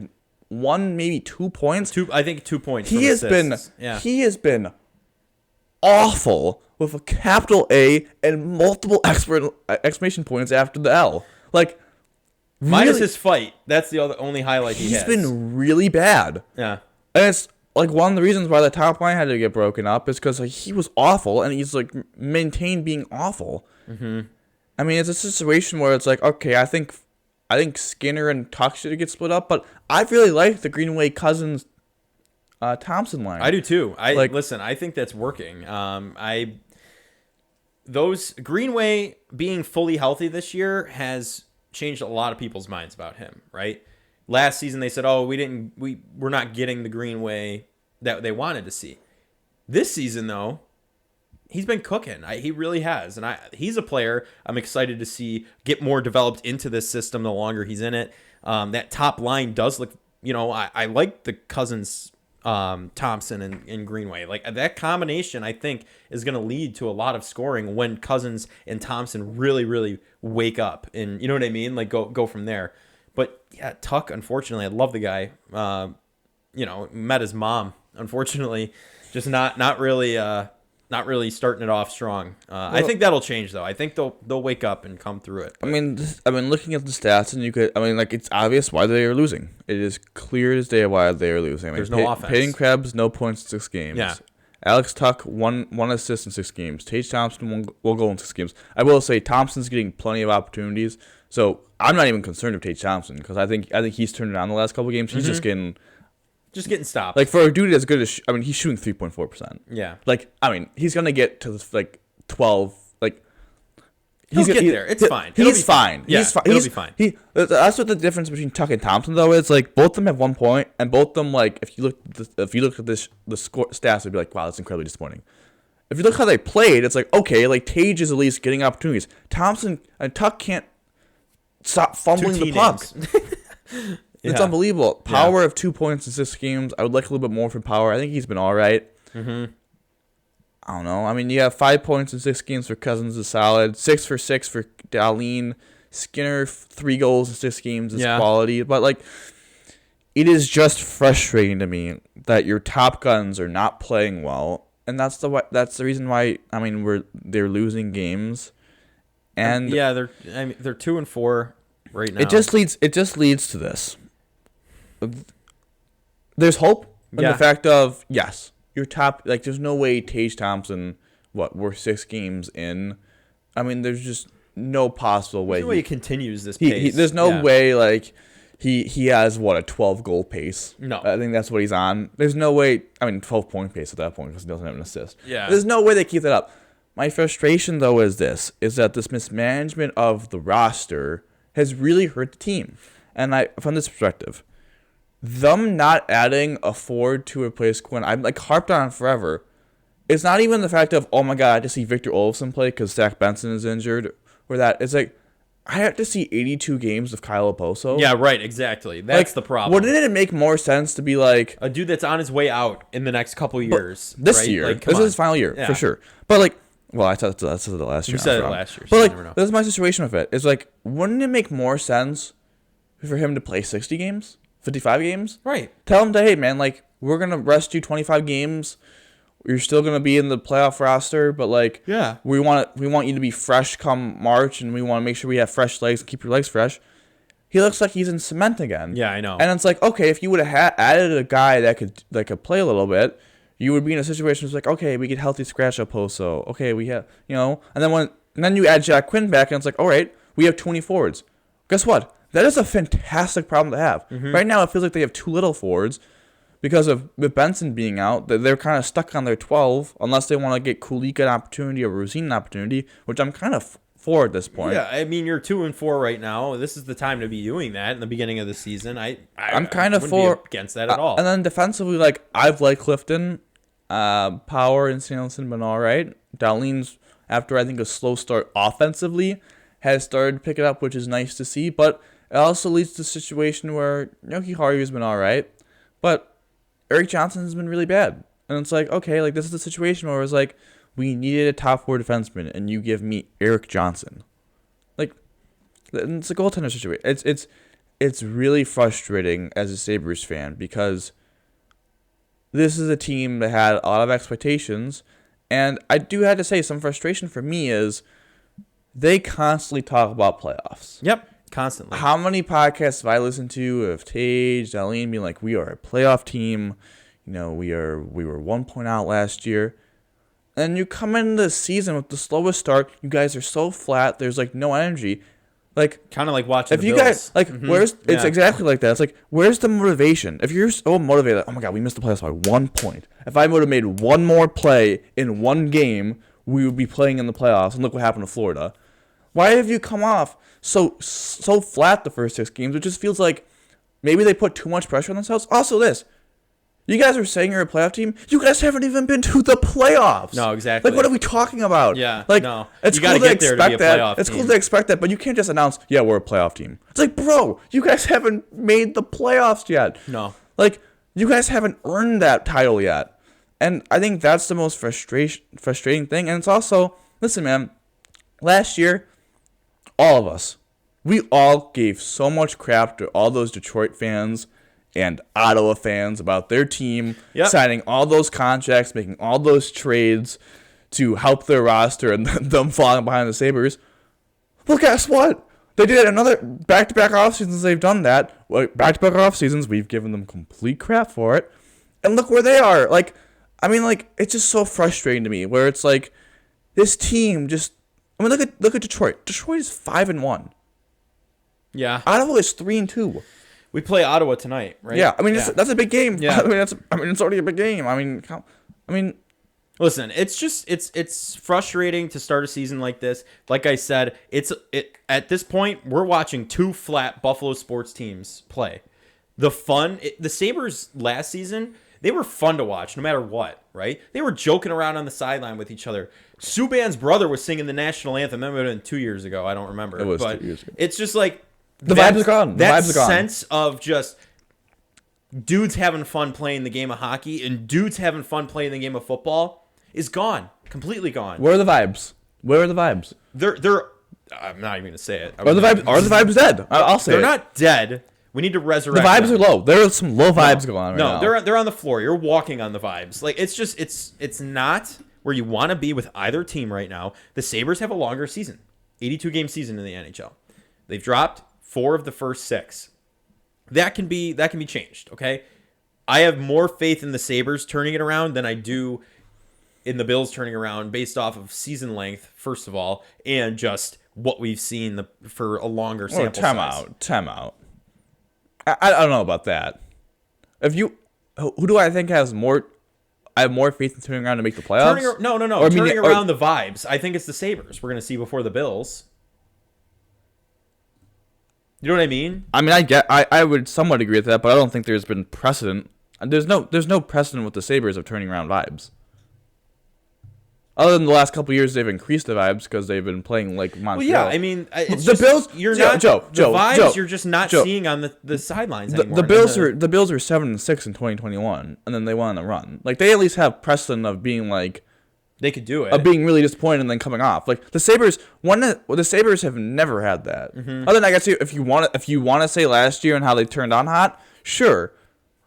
1, maybe 2 points. I think 2 points. He has been awful with a capital A and multiple exclamation points after the L. Like, minus really, his fight. That's the only highlight he has. He's been really bad. Yeah. And it's like one of the reasons why the top line had to get broken up is because like, he was awful and he's like maintained being awful. Mm-hmm. I mean, it's a situation where it's like, okay, I think Skinner and Tuch should get split up, but I really like the Greenway Cousins Thompson line. I do too. Listen, I think that's working. those Greenway being fully healthy this year has changed a lot of people's minds about him, right? Last season they said, "Oh, we're not getting the Greenway that they wanted to see." This season though, he's been cooking. He really has, and he's a player I'm excited to see get more developed into this system the longer he's in it. That top line does look, I like the Cousins, Thompson, and Greenway. Like that combination, I think, is going to lead to a lot of scoring when Cousins and Thompson really, really wake up, and you know what I mean? Like go from there. But yeah, Tuck, unfortunately, I love the guy. Met his mom, unfortunately, just not really starting it off strong. I think that'll change though. I think they'll wake up and come through it. But. I mean, looking at the stats, and it's obvious why they are losing. It is clear as day why they are losing. There's no offense. Peyton Krebs, no points in 6 games. Yeah. Alex Tuck, one assist in 6 games. Tage Thompson will go in 6 games. I will say Thompson's getting plenty of opportunities, so I'm not even concerned with Tage Thompson because I think he's turned it on the last couple of games. He's just getting stopped. Like for a dude as good as he's shooting 3.4%. Yeah. He's gonna get to 12. He'll get there. It's fine. He's fine. Yeah, he's fine. It'll be fine. That's what the difference between Tuck and Thompson though is. Like both of them have 1 point, and both of them if you look at the score stats, it'd be like, wow, that's incredibly disappointing. If you look how they played, it's like, okay, like Tage is at least getting opportunities. Thompson and Tuck can't stop fumbling the puck. It's unbelievable. Power of 2 points in 6 games. I would like a little bit more from Power. I think he's been all right. Mm-hmm. I don't know. I mean, you have 5 points in 6 games for Cousins is solid. 6 for 6 for Darlene. Skinner, 3 goals in 6 games is quality. But, it is just frustrating to me that your top guns are not playing well. And that's the reason why, they're losing games. And they're 2-4 right now. It just leads to this. There's hope in the fact of, yes, your top, there's no way Tage Thompson, we're 6 games in. There's just no possible way. There's no way he continues this pace. There's no way, he has, a 12-goal pace. No. I think that's what he's on. There's no way, 12-point pace at that point because he doesn't have an assist. Yeah. There's no way they keep that up. My frustration, though, is that this mismanagement of the roster has really hurt the team. And from this perspective, them not adding a forward to replace Quinn, I'm harped on forever. It's not even the fact of, oh my god, I have to see Victor Olofsson play because Zach Benson is injured, or that. It's I have to see 82 games of Kyle Oposo. Yeah, right, exactly. That's the problem. Wouldn't it make more sense to be a dude that's on his way out in the next couple years? This year. This is his final year, for sure. But well, I thought that's the last year. You said it last year. So but this is my situation with it. It's wouldn't it make more sense for him to play 60 games? 55 games? Right. Tell him hey, man, we're going to rest you 25 games. You're still going to be in the playoff roster, but, we want you to be fresh come March, and we want to make sure we have fresh legs and keep your legs fresh. He looks like he's in cement again. Yeah, I know. And it's okay, if you would have added a guy that could play a little bit, you would be in a situation where it's okay, we get healthy scratch up Poso. Okay, we have, and then you add Jack Quinn back, and it's all right, we have 20 forwards. Guess what? That is a fantastic problem to have. Mm-hmm. Right now, it feels like they have too little forwards because of with Benson being out. They're kind of stuck on their 12 unless they want to get Kulika an opportunity or Rosine an opportunity, which I'm kind of for at this point. Yeah, you're 2-4 right now. This is the time to be doing that in the beginning of the season. I'm kind of for against that at all. And then defensively, I've liked Clifton, Power, and Samuelson been all right. Darlene's, after I think a slow start offensively, has started to pick it up, which is nice to see. But it also leads to a situation where Yoki Haru has been all right, but Eric Johnson has been really bad. And it's okay, this is the situation where it's we needed a top 4 defenseman, and you give me Eric Johnson. It's a goaltender situation. It's really frustrating as a Sabres fan because this is a team that had a lot of expectations, and I do have to say some frustration for me is they constantly talk about playoffs. Yep. Constantly. How many podcasts have I listened to of Tage, Darlene being we are a playoff team, we were 1 point out last year. And you come into the season with the slowest start, you guys are so flat, there's no energy. Kind of like watching if the you Bills. guys where's it's exactly like that. It's where's the motivation? If you're so motivated, oh my god, we missed the playoffs by 1 point. If I would have made one more play in one game, we would be playing in the playoffs, and look what happened to Florida. Why have you come off so flat the first 6 games? It just feels like maybe they put too much pressure on themselves. Also, you guys are saying you're a playoff team. You guys haven't even been to the playoffs. No, exactly. Like, what are we talking about? Yeah, like, no. It's you cool gotta to get there to be a expect that. playoff It's team. cool to expect that, but you can't just announce, yeah, we're a playoff team. It's like, bro, you guys haven't made the playoffs yet. No. Like, you guys haven't earned that title yet. And I think that's the most frustrating thing. And it's also, listen, man, last year, all of us, we all gave so much crap to all those Detroit fans and Ottawa fans about their team signing all those contracts, making all those trades to help their roster and them falling behind the Sabres. Well, guess what? They did another back-to-back offseasons. They've done that. Back-to-back offseasons, we've given them complete crap for it. And look where they are. Like, I mean, like, it's just so frustrating to me where it's like this team just, I mean, look at Detroit. Detroit is 5-1. Yeah. Ottawa is 3-2. We play Ottawa tonight, right? Yeah, I mean that's a big game. Yeah. I mean it's already a big game. I mean, listen, it's just it's frustrating to start a season like this. Like I said, at this point we're watching 2 flat Buffalo sports teams play. The Sabres last season, they were fun to watch no matter what, right? They were joking around on the sideline with each other. Subban's brother was singing the national anthem. That might have been 2 years ago. I don't remember. It was but 2 years ago. It's just like the vibes are gone. That sense of just dudes having fun playing the game of hockey and dudes having fun playing the game of football is gone. Completely gone. Where are the vibes? They're I'm not even gonna say it. Are the vibes dead? I'll say they're it. not dead. We need to resurrect The vibes them. are low. There are some low vibes going on right now. No, they're on the floor. You're walking on the vibes. Like it's not where you want to be with either team right now. The Sabres have a longer season. 82-game season in the NHL. They've dropped 4 of the first 6. That can be changed, okay? I have more faith in the Sabres turning it around than I do in the Bills turning around based off of season length, first of all, and just what we've seen for a longer sample size. Time out. I don't know about that. Who do I think has more? I have more faith in turning around to make the playoffs. Turning around the vibes. I think it's the Sabres. We're gonna see before the Bills. You know what I mean? I mean, I would somewhat agree with that, but I don't think there's been precedent. There's no precedent with the Sabres of turning around vibes. Other than the last couple of years, they've increased the vibes because they've been playing like Montreal. Well, yeah, I mean, it's the just, Bills. You're not Joe. vibes. You're just not seeing on the sidelines anymore. The Bills are 7-6 in 2021, and then they went on a run. Like they at least have precedent of being like they could do it, of being really disappointed and then coming off. Like the Sabres, the Sabres have never had that. Mm-hmm. Other than I guess if you want to say last year and how they turned on hot, sure.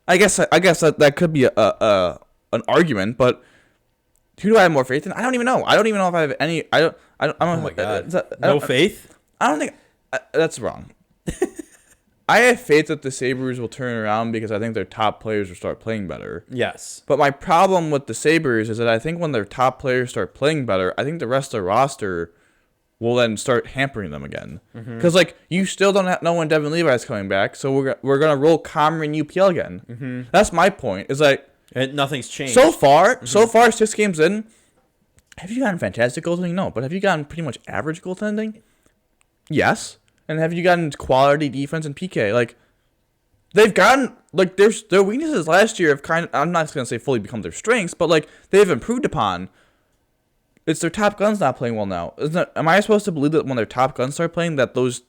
I guess that could be an argument, but. Who do I have more faith in? I don't even know. I don't even know if I have any. I don't. Oh my god! No faith? I don't think that's wrong. I have faith that the Sabres will turn around because I think their top players will start playing better. Yes. But my problem with the Sabres is that I think when their top players start playing better, I think the rest of the roster will then start hampering them again. Because like you still don't know when Devin Levi's coming back, so we're gonna roll Cameron UPL again. Mm-hmm. That's my point. Is like. And nothing's changed. So far, 6 games in, have you gotten fantastic goaltending? No. But have you gotten pretty much average goaltending? Yes. And have you gotten quality defense and PK? Like, they've gotten, like, their weaknesses last year have kind of, I'm not going to say fully become their strengths, but, like, they've improved upon. It's their top guns not playing well now. Am I supposed to believe that when their top guns start playing that those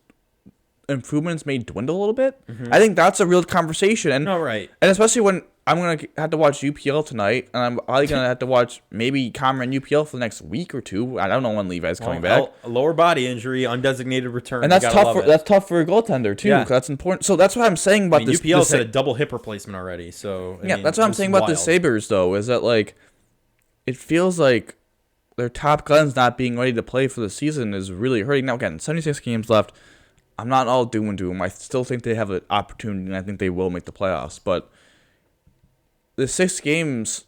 improvements may dwindle a little bit? I think that's a real conversation. And, right. And especially when I'm going to have to watch UPL tonight, and I'm probably going to have to watch maybe Cameron UPL for the next week or 2. I don't know when Levi's coming back. A lower body injury, undesignated return. And that's tough for a goaltender, too. Yeah. That's important. So that's what I'm saying about this. UPL's had a double hip replacement already. So that's what I'm saying about the Sabres, though, is that, like, it feels like their top guns not being ready to play for the season is really hurting. Now, again, 76 games left. I'm not all doom and doom. I still think they have an opportunity, and I think they will make the playoffs. But the 6 games,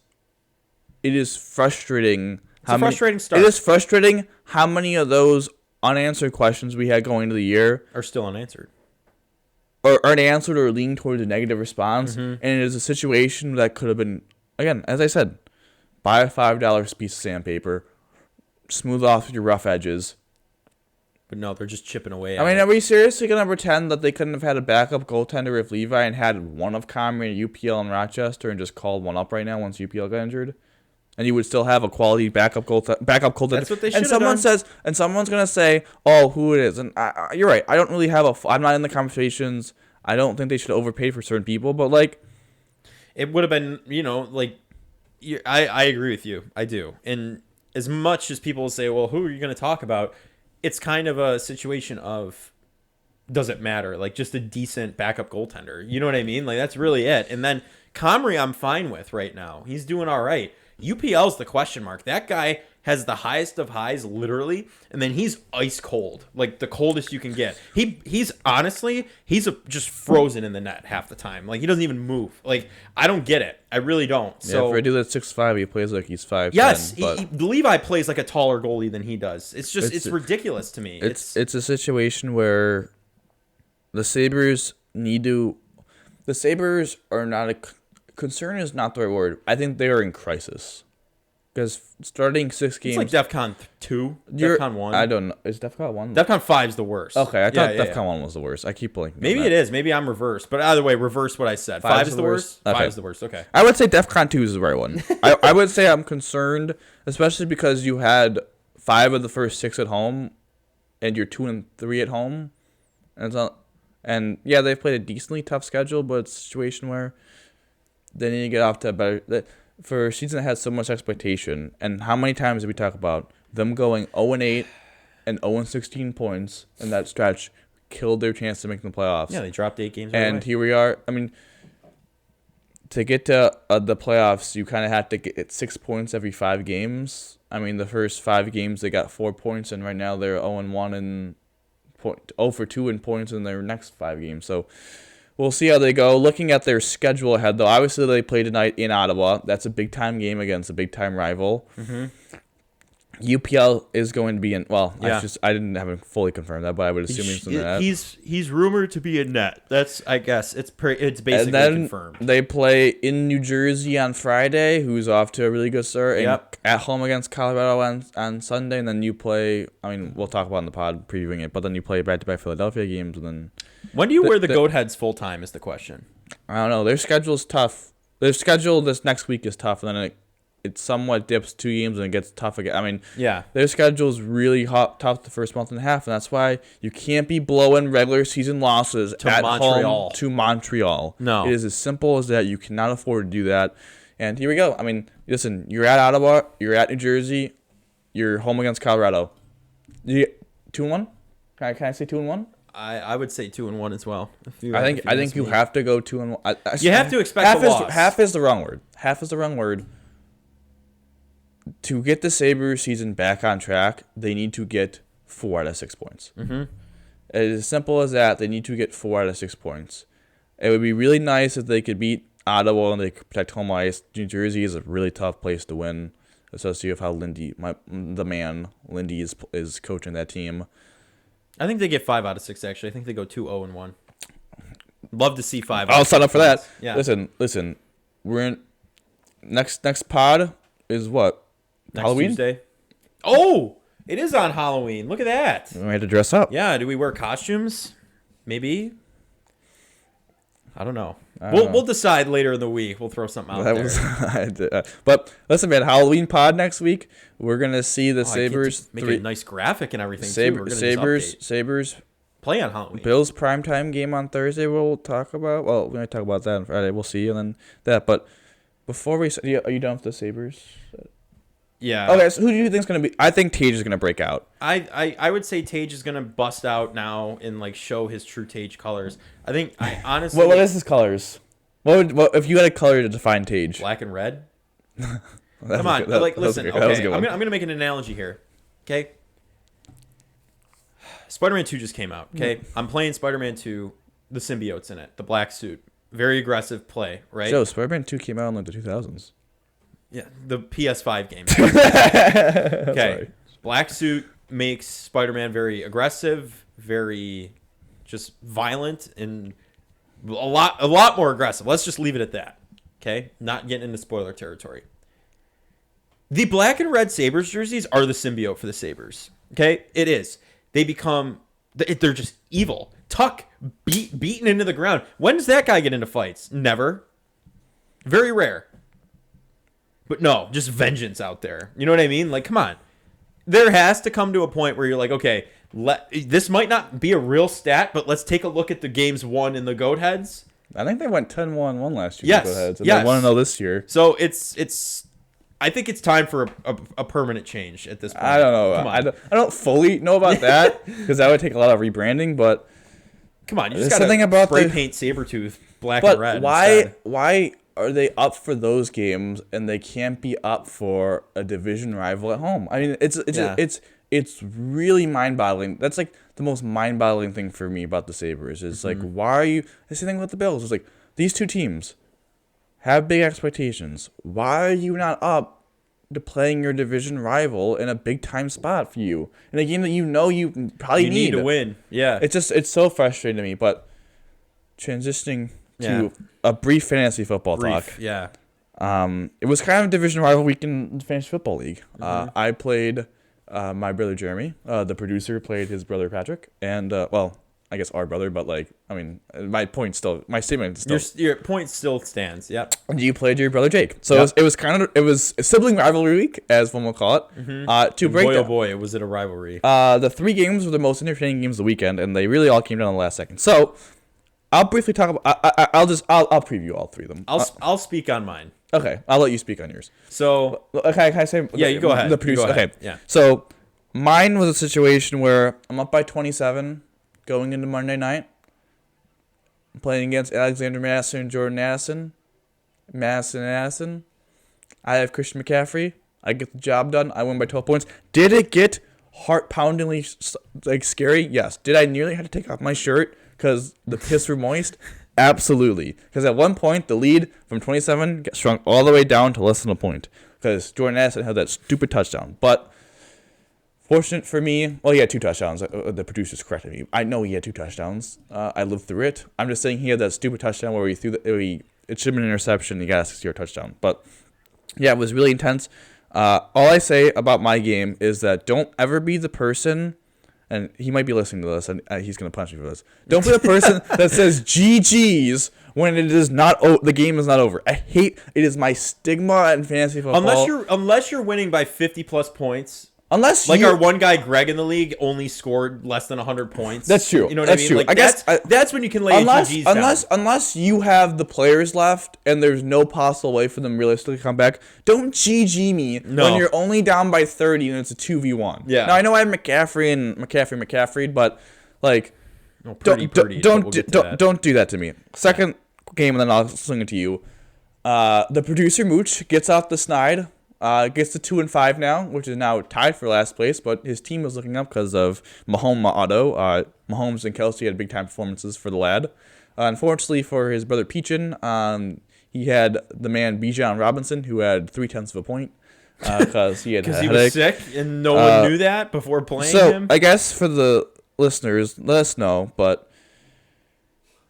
it is frustrating. It's a frustrating start. It is frustrating how many of those unanswered questions we had going into the year are still unanswered. Or unanswered or leaning towards a negative response. Mm-hmm. And it is a situation that could have been, again, as I said, buy a $5 piece of sandpaper, smooth off your rough edges. But no, they're just chipping away. I mean, are we seriously going to pretend that they couldn't have had a backup goaltender if Levi and had one of Comrie at UPL in Rochester and just called one up right now once UPL got injured? And you would still have a quality backup goaltender. That's what they should have done. And someone's going to say, oh, who it is. And you're right. I don't really have I'm not in the conversations. I don't think they should overpay for certain people. But, like, it would have been, I agree with you. I do. And as much as people say, well, who are you going to talk about? It's kind of a situation of, does it matter? Like, just a decent backup goaltender. You know what I mean? Like, that's really it. And then Comrie, I'm fine with right now. He's doing all right. UPL's the question mark. That guy has the highest of highs, literally, and then he's ice cold, like the coldest you can get. He's honestly, just frozen in the net half the time. Like, he doesn't even move. Like, I don't get it. I really don't. So for a dude that's 6'5", he plays like he's 5'10". Yes, Levi plays like a taller goalie than he does. It's just it's ridiculous to me. It's a situation where the Sabres The Sabres are not a concern is not the right word. I think they are in crisis. Because starting 6 games... It's like DEFCON 2, DEFCON 1. I don't know. Is DEFCON 1? DEFCON 5 is the worst. Okay, I thought DEFCON 1 was the worst. I keep blanking. Maybe it is. Maybe I'm reversed. But either way, reverse what I said. 5 is the worst? Okay. 5 is the worst. Okay. I would say DEFCON 2 is the right one. I would say I'm concerned, especially because you had 5 of the first 6 at home, and you're 2 and 3 at home. And yeah, they've played a decently tough schedule, but it's a situation where they need to get off to a better... For a season that has so much expectation, and how many times did we talk about them going 0-8 and 0-16 points in that stretch killed their chance to make the playoffs? Yeah, they dropped 8 games. And here we are. I mean, to get to the playoffs, you kind of have to get 6 points every 5 games. I mean, the first 5 games they got 4 points, and right now they're 0-1 and 0-2 in points in their next 5 games. So we'll see how they go. Looking at their schedule ahead, though, obviously they play tonight in Ottawa. That's a big-time game against a big-time rival. Mm-hmm. UPL is going to be in... Well, yeah. I didn't have it fully confirmed that, but I would assume he's in the net. He's rumored to be in net. That's, I guess, it's basically and then confirmed. They play in New Jersey on Friday, who's off to a really good start. And at home against Colorado on Sunday, and then you play... I mean, we'll talk about it in the pod, previewing it, but then you play back-to-back Philadelphia games, and then... When do you wear the goat heads full-time is the question. I don't know. Their schedule's tough. Their schedule this next week is tough, and then it somewhat dips 2 games and it gets tough again. I mean, their schedule's really tough the first month and a half, and that's why you can't be blowing regular season losses at home to Montreal. No. It is as simple as that. You cannot afford to do that. And here we go. I mean, listen, you're at Ottawa, you're at New Jersey, you're home against Colorado. 2-1? Can I say 2-1? I would say 2-1 as well. I think you have to go 2-1. You have to expect a loss. Half is the wrong word. Half is the wrong word. To get the Sabres season back on track, they need to get 4 out of 6 points. Mm-hmm. It is as simple as that. They need to get 4 out of 6 points. It would be really nice if they could beat Ottawa and they could protect home ice. New Jersey is a really tough place to win, especially with how Lindy is coaching that team. I think they get 5 out of 6, actually. I think they go 2-0-1. Love to see 5. I'll sign up for that. Yeah. Listen. We're in... Next pod is what? Next Halloween? Tuesday. Oh! It is on Halloween. Look at that. We had to dress up. Yeah. Do we wear costumes? Maybe. I don't know. We'll decide later in the week. We'll throw something out there. But listen, man, Halloween pod next week. We're gonna see the Sabres make a nice graphic and everything. Sabres play on Halloween. Bills primetime game on Thursday. We'll talk about. Well, we're gonna talk about that on Friday. We'll see, and then that. But before we, are you done with the Sabres? Yeah. Okay. So who do you think is gonna be? I think Tage is gonna break out. I would say Tage is gonna bust out now and show his true Tage colors. I honestly. What is his colors? What if you had a color to define Tage? Black and red. Come on, listen. Okay, I'm gonna make an analogy here. Okay. Spider-Man 2 just came out. Okay, I'm playing Spider-Man 2. The symbiote's in it. The black suit. Very aggressive play, right? So Spider-Man 2 came out in the 2000s. Yeah, the PS5 game. Okay, sorry. Black suit makes Spider-Man very aggressive, very just violent, and a lot more aggressive. Let's just leave it at that. Okay, not getting into spoiler territory. The black and red Sabres jerseys are the symbiote for the Sabres. Okay? It is. They become... They're just evil. Tuck, beaten into the ground. When does that guy get into fights? Never. Very rare. But no, just vengeance out there. You know what I mean? Like, come on. There has to come to a point where you're like, okay, this might not be a real stat, but let's take a look at the games won in the Goat Heads. I think they went 10-1 last year. Yes. Goat Heads, and yes. they want to know this year. So it's. I think it's time for a permanent change at this point. I don't know. I don't fully know about that because that would take a lot of rebranding. But come on, you just got to spray paint Sabretooth black and red. But why are they up for those games and they can't be up for a division rival at home? I mean, it's really mind-boggling. That's like the most mind-boggling thing for me about the Sabres is like, why are you? The same thing with the Bills. It's like these two teams have big expectations. Why are you not up to playing your division rival in a big-time spot for you in a game that you probably need to win? Yeah, it's so frustrating to me. But transitioning to a brief fantasy football talk. Yeah. It was kind of division rival week in the fantasy football league. I played my brother Jeremy. The producer played his brother Patrick, and I guess our brother, but my statement still. Your point still stands. Yep. And you played your brother Jake. So it was a sibling rivalry week, as one will call it. Was it a rivalry? The 3 games were the most entertaining games of the weekend, and they really all came down in the last second. So I'll briefly talk about. I'll preview all 3 of them. I'll speak on mine. Okay, I'll let you speak on yours. So okay, can I say? Yeah, you go ahead. The producer. Okay. Yeah. So mine was a situation where I'm up by 27 going into Monday night. I'm playing against Alexander Madison and Jordan Addison. Madison. I have Christian McCaffrey. I get the job done. I win by 12 points. Did it get heart-poundingly scary? Yes. Did I nearly have to take off my shirt because the piss were moist? Absolutely. Because at one point, the lead from 27 got shrunk all the way down to less than a point because Jordan Addison had that stupid touchdown. But fortunate for me, he had 2 touchdowns. The producers corrected me. I know he had 2 touchdowns. I lived through it. I'm just saying he had that stupid touchdown where it should have been an interception. He got a 60-yard touchdown. But yeah, it was really intense. All I say about my game is that don't ever be the person, and he might be listening to this, and he's going to punch me for this. Don't be the person that says GG's when it is not. The game is not over. I hate it. Is my stigma in fantasy football. Unless you're winning by 50+ points. Unless our one guy Greg in the league only scored less than 100 points. That's true. You know what that's I mean? True. Like I guess that's when you can lay GGs down. Unless you have the players left and there's no possible way for them realistically to come back, don't GG me when you're only down by 30 and it's a 2v1. Yeah. Now I know I have McCaffrey and McCaffrey, but don't do that to me. Second game, and then I'll swing it to you. The producer Mooch gets off the snide. Gets to 2-5 now, which is now tied for last place, but his team is looking up because of Mahomes and Kelsey had big-time performances for the lad. Unfortunately for his brother Peachin, he had the man Bijan Robinson, who had 0.3 of a point because he had because he was sick, and no one knew that before playing him. I guess for the listeners, let us know, but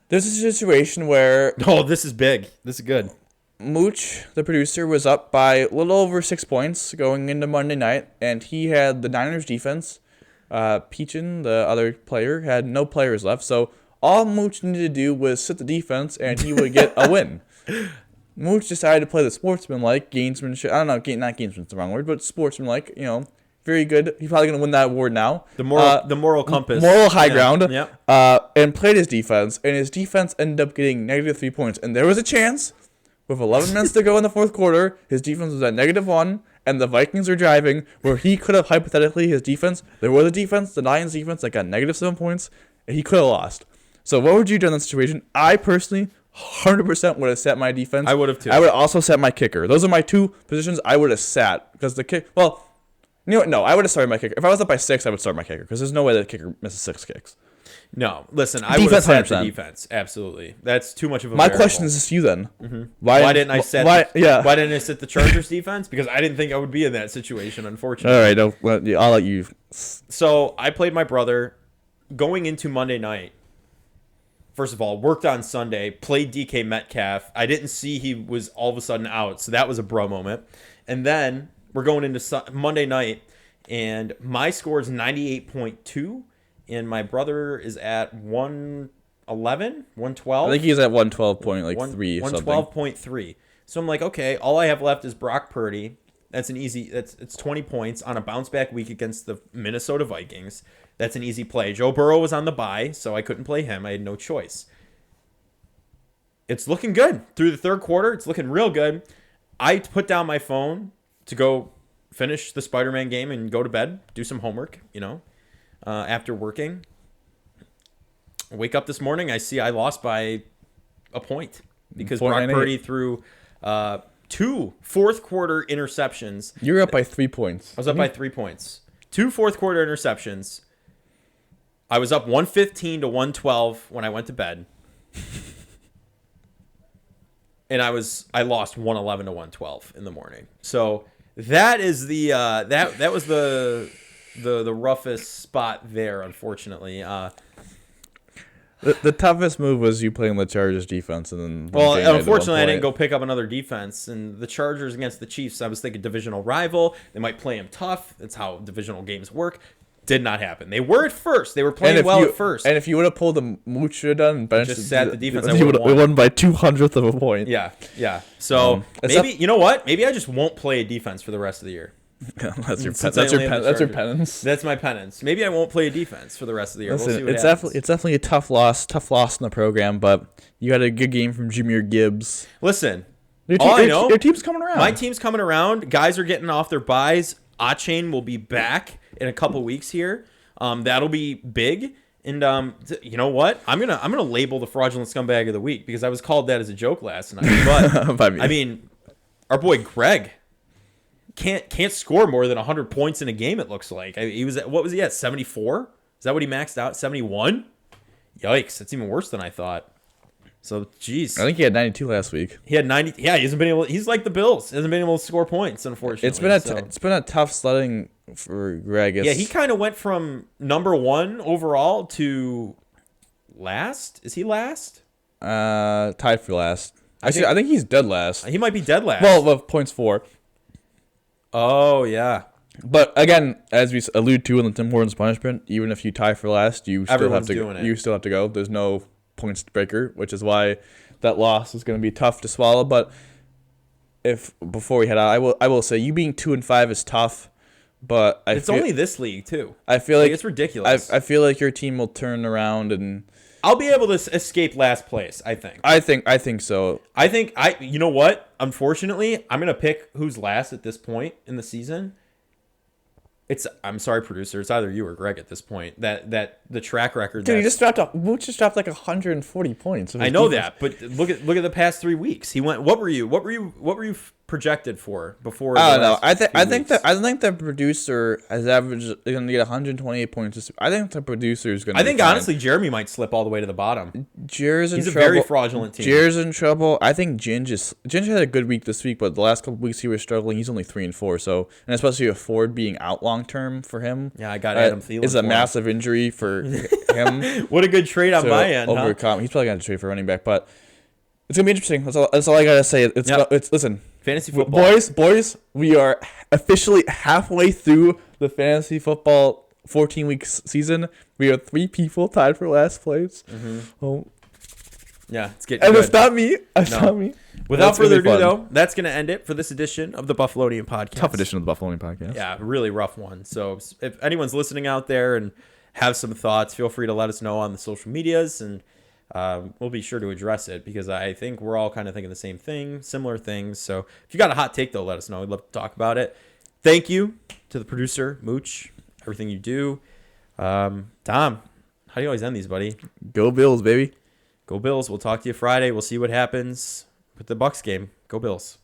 there's a situation where... Oh, this is big. This is good. Mooch, the producer, was up by a little over 6 points going into Monday night, and he had the Niners defense. Peachin, the other player, had no players left, so all Mooch needed to do was sit the defense, and he would get a win. Mooch decided to play the sportsman-like, gamesmanship. I don't know, not gamesman's the wrong word, but sportsman-like, very good. He's probably going to win that award now. The moral compass. Moral high ground. Yep. And played his defense, and his defense ended up getting negative 3 points, and there was a chance... With 11 minutes to go in the fourth quarter, his defense was at -1, and the Vikings are driving, where he could have hypothetically, his defense, there was a defense, the Lions defense, that got -7 points, and he could have lost. So what would you do in that situation? I personally, 100% would have sat my defense. I would have too. I would also set my kicker. Those are my 2 positions I would have sat, because the kick, well, you know what, no, I would have started my kicker. If I was up by 6, I would start my kicker, because there's no way that the kicker misses 6 kicks. No, listen, I would have set the defense. Absolutely, that's too much of a. My question is to you then: Why didn't I set? Why didn't I set the Chargers defense? Because I didn't think I would be in that situation. Unfortunately. All right, I'll let you. So I played my brother going into Monday night. First of all, worked on Sunday, played DK Metcalf. I didn't see he was all of a sudden out, so that was a bro moment. And then we're going into Monday night, and my score is 98.2, and my brother is at 111, 112. I think he's at 112.3 or something. 112.3. So I'm like, okay, all I have left is Brock Purdy. That's it's 20 points on a bounce back week against the Minnesota Vikings. That's an easy play. Joe Burrow was on the bye, so I couldn't play him. I had no choice. It's looking good through the third quarter. It's looking real good. I put down my phone to go finish the Spider-Man game and go to bed, do some homework, after working. I wake up this morning, I see I lost by a point because Brock Purdy threw 2 fourth-quarter interceptions. You were up by 3 points. I was up by 3 points. 2 fourth-quarter interceptions. I was up 115 to 112 when I went to bed. And I lost 111 to 112 in the morning. So that is that was the roughest spot there, unfortunately. The toughest move was you playing the Chargers defense, and then unfortunately, I didn't go pick up another defense. And the Chargers against the Chiefs, I was thinking divisional rival. They might play them tough. That's how divisional games work. Did not happen. They were at first. They were playing well at first. And if you would have pulled the Mooch should have done, just sat the defense, you would have won by 200th of a point. Yeah. So maybe you know what? Maybe I just won't play a defense for the rest of the year. That's your penance. That's my penance. Maybe I won't play a defense for the rest of the year. Listen, we'll see what happens. It's definitely a tough loss in the program, but you had a good game from Jahmyr Gibbs. Listen, your team's coming around. My team's coming around. Guys are getting off their buys. Achain will be back in a couple weeks here. That'll be big. And you know what? I'm gonna label the fraudulent scumbag of the week because I was called that as a joke last night. But I mean, our boy Greg can't score more than 100 points in a game. It looks like he was at, what was he at, 74? Is that what he maxed out? 71? Yikes! That's even worse than I thought. So, geez. I think he had 92 last week. He had 90. Yeah, he hasn't been able. He's like the Bills. He hasn't been able to score points, unfortunately. It's been a tough sledding for Greg. Yeah, he kind of went from number 1 overall to last. Is he last? Tied for last. I think he's dead last. He might be dead last. Well, points for. Oh yeah. But again, as we allude to in the Tim Hortons punishment, even if you tie for last, you still have to go. There's no points breaker, which is why that loss is going to be tough to swallow. But before we head out, I will say you being 2-5 is tough, but it's only this league too. I feel like it's ridiculous. I feel like your team will turn around and I'll be able to escape last place. I think so. You know what? Unfortunately, I'm gonna pick who's last at this point in the season. I'm sorry, producer. It's either you or Greg at this point. That the track record. Dude, Mooch just dropped like 140 points. I know that, but look at the past 3 weeks. He went. What were you projected for before? I don't know. I think the producer has averaged going to get 128 points. I think the producer is going to. I think honestly, Jeremy might slip all the way to the bottom. He's a very fraudulent team. Jer's in trouble. I think Ginge had a good week this week, but the last couple weeks he was struggling. He's only 3-4. So, and especially with Ford being out long term for him. Yeah, I got Adam Thielen. It's a massive injury for him. What a good trade on my end. Overcome. Huh? He's probably going to trade for running back, but it's gonna be interesting. That's all I gotta say. Listen. Fantasy football. Boys, we are officially halfway through the fantasy football 14-week season. We are 3 people tied for last place. Mm-hmm. Oh. Yeah, it's getting good. And it's not me. Not me. Without further ado, though, that's going to end it for this edition of the Buffalonian Podcast. Tough edition of the Buffalonian Podcast. Yeah, really rough one. So if anyone's listening out there and have some thoughts, feel free to let us know on the social medias, and we'll be sure to address it because I think we're all kind of thinking the same thing, similar things. So if you got a hot take, though, let us know. We'd love to talk about it. Thank you to the producer, Mooch, everything you do. Tom, how do you always end these, buddy? Go Bills, baby. Go Bills. We'll talk to you Friday. We'll see what happens with the Bucs game. Go Bills.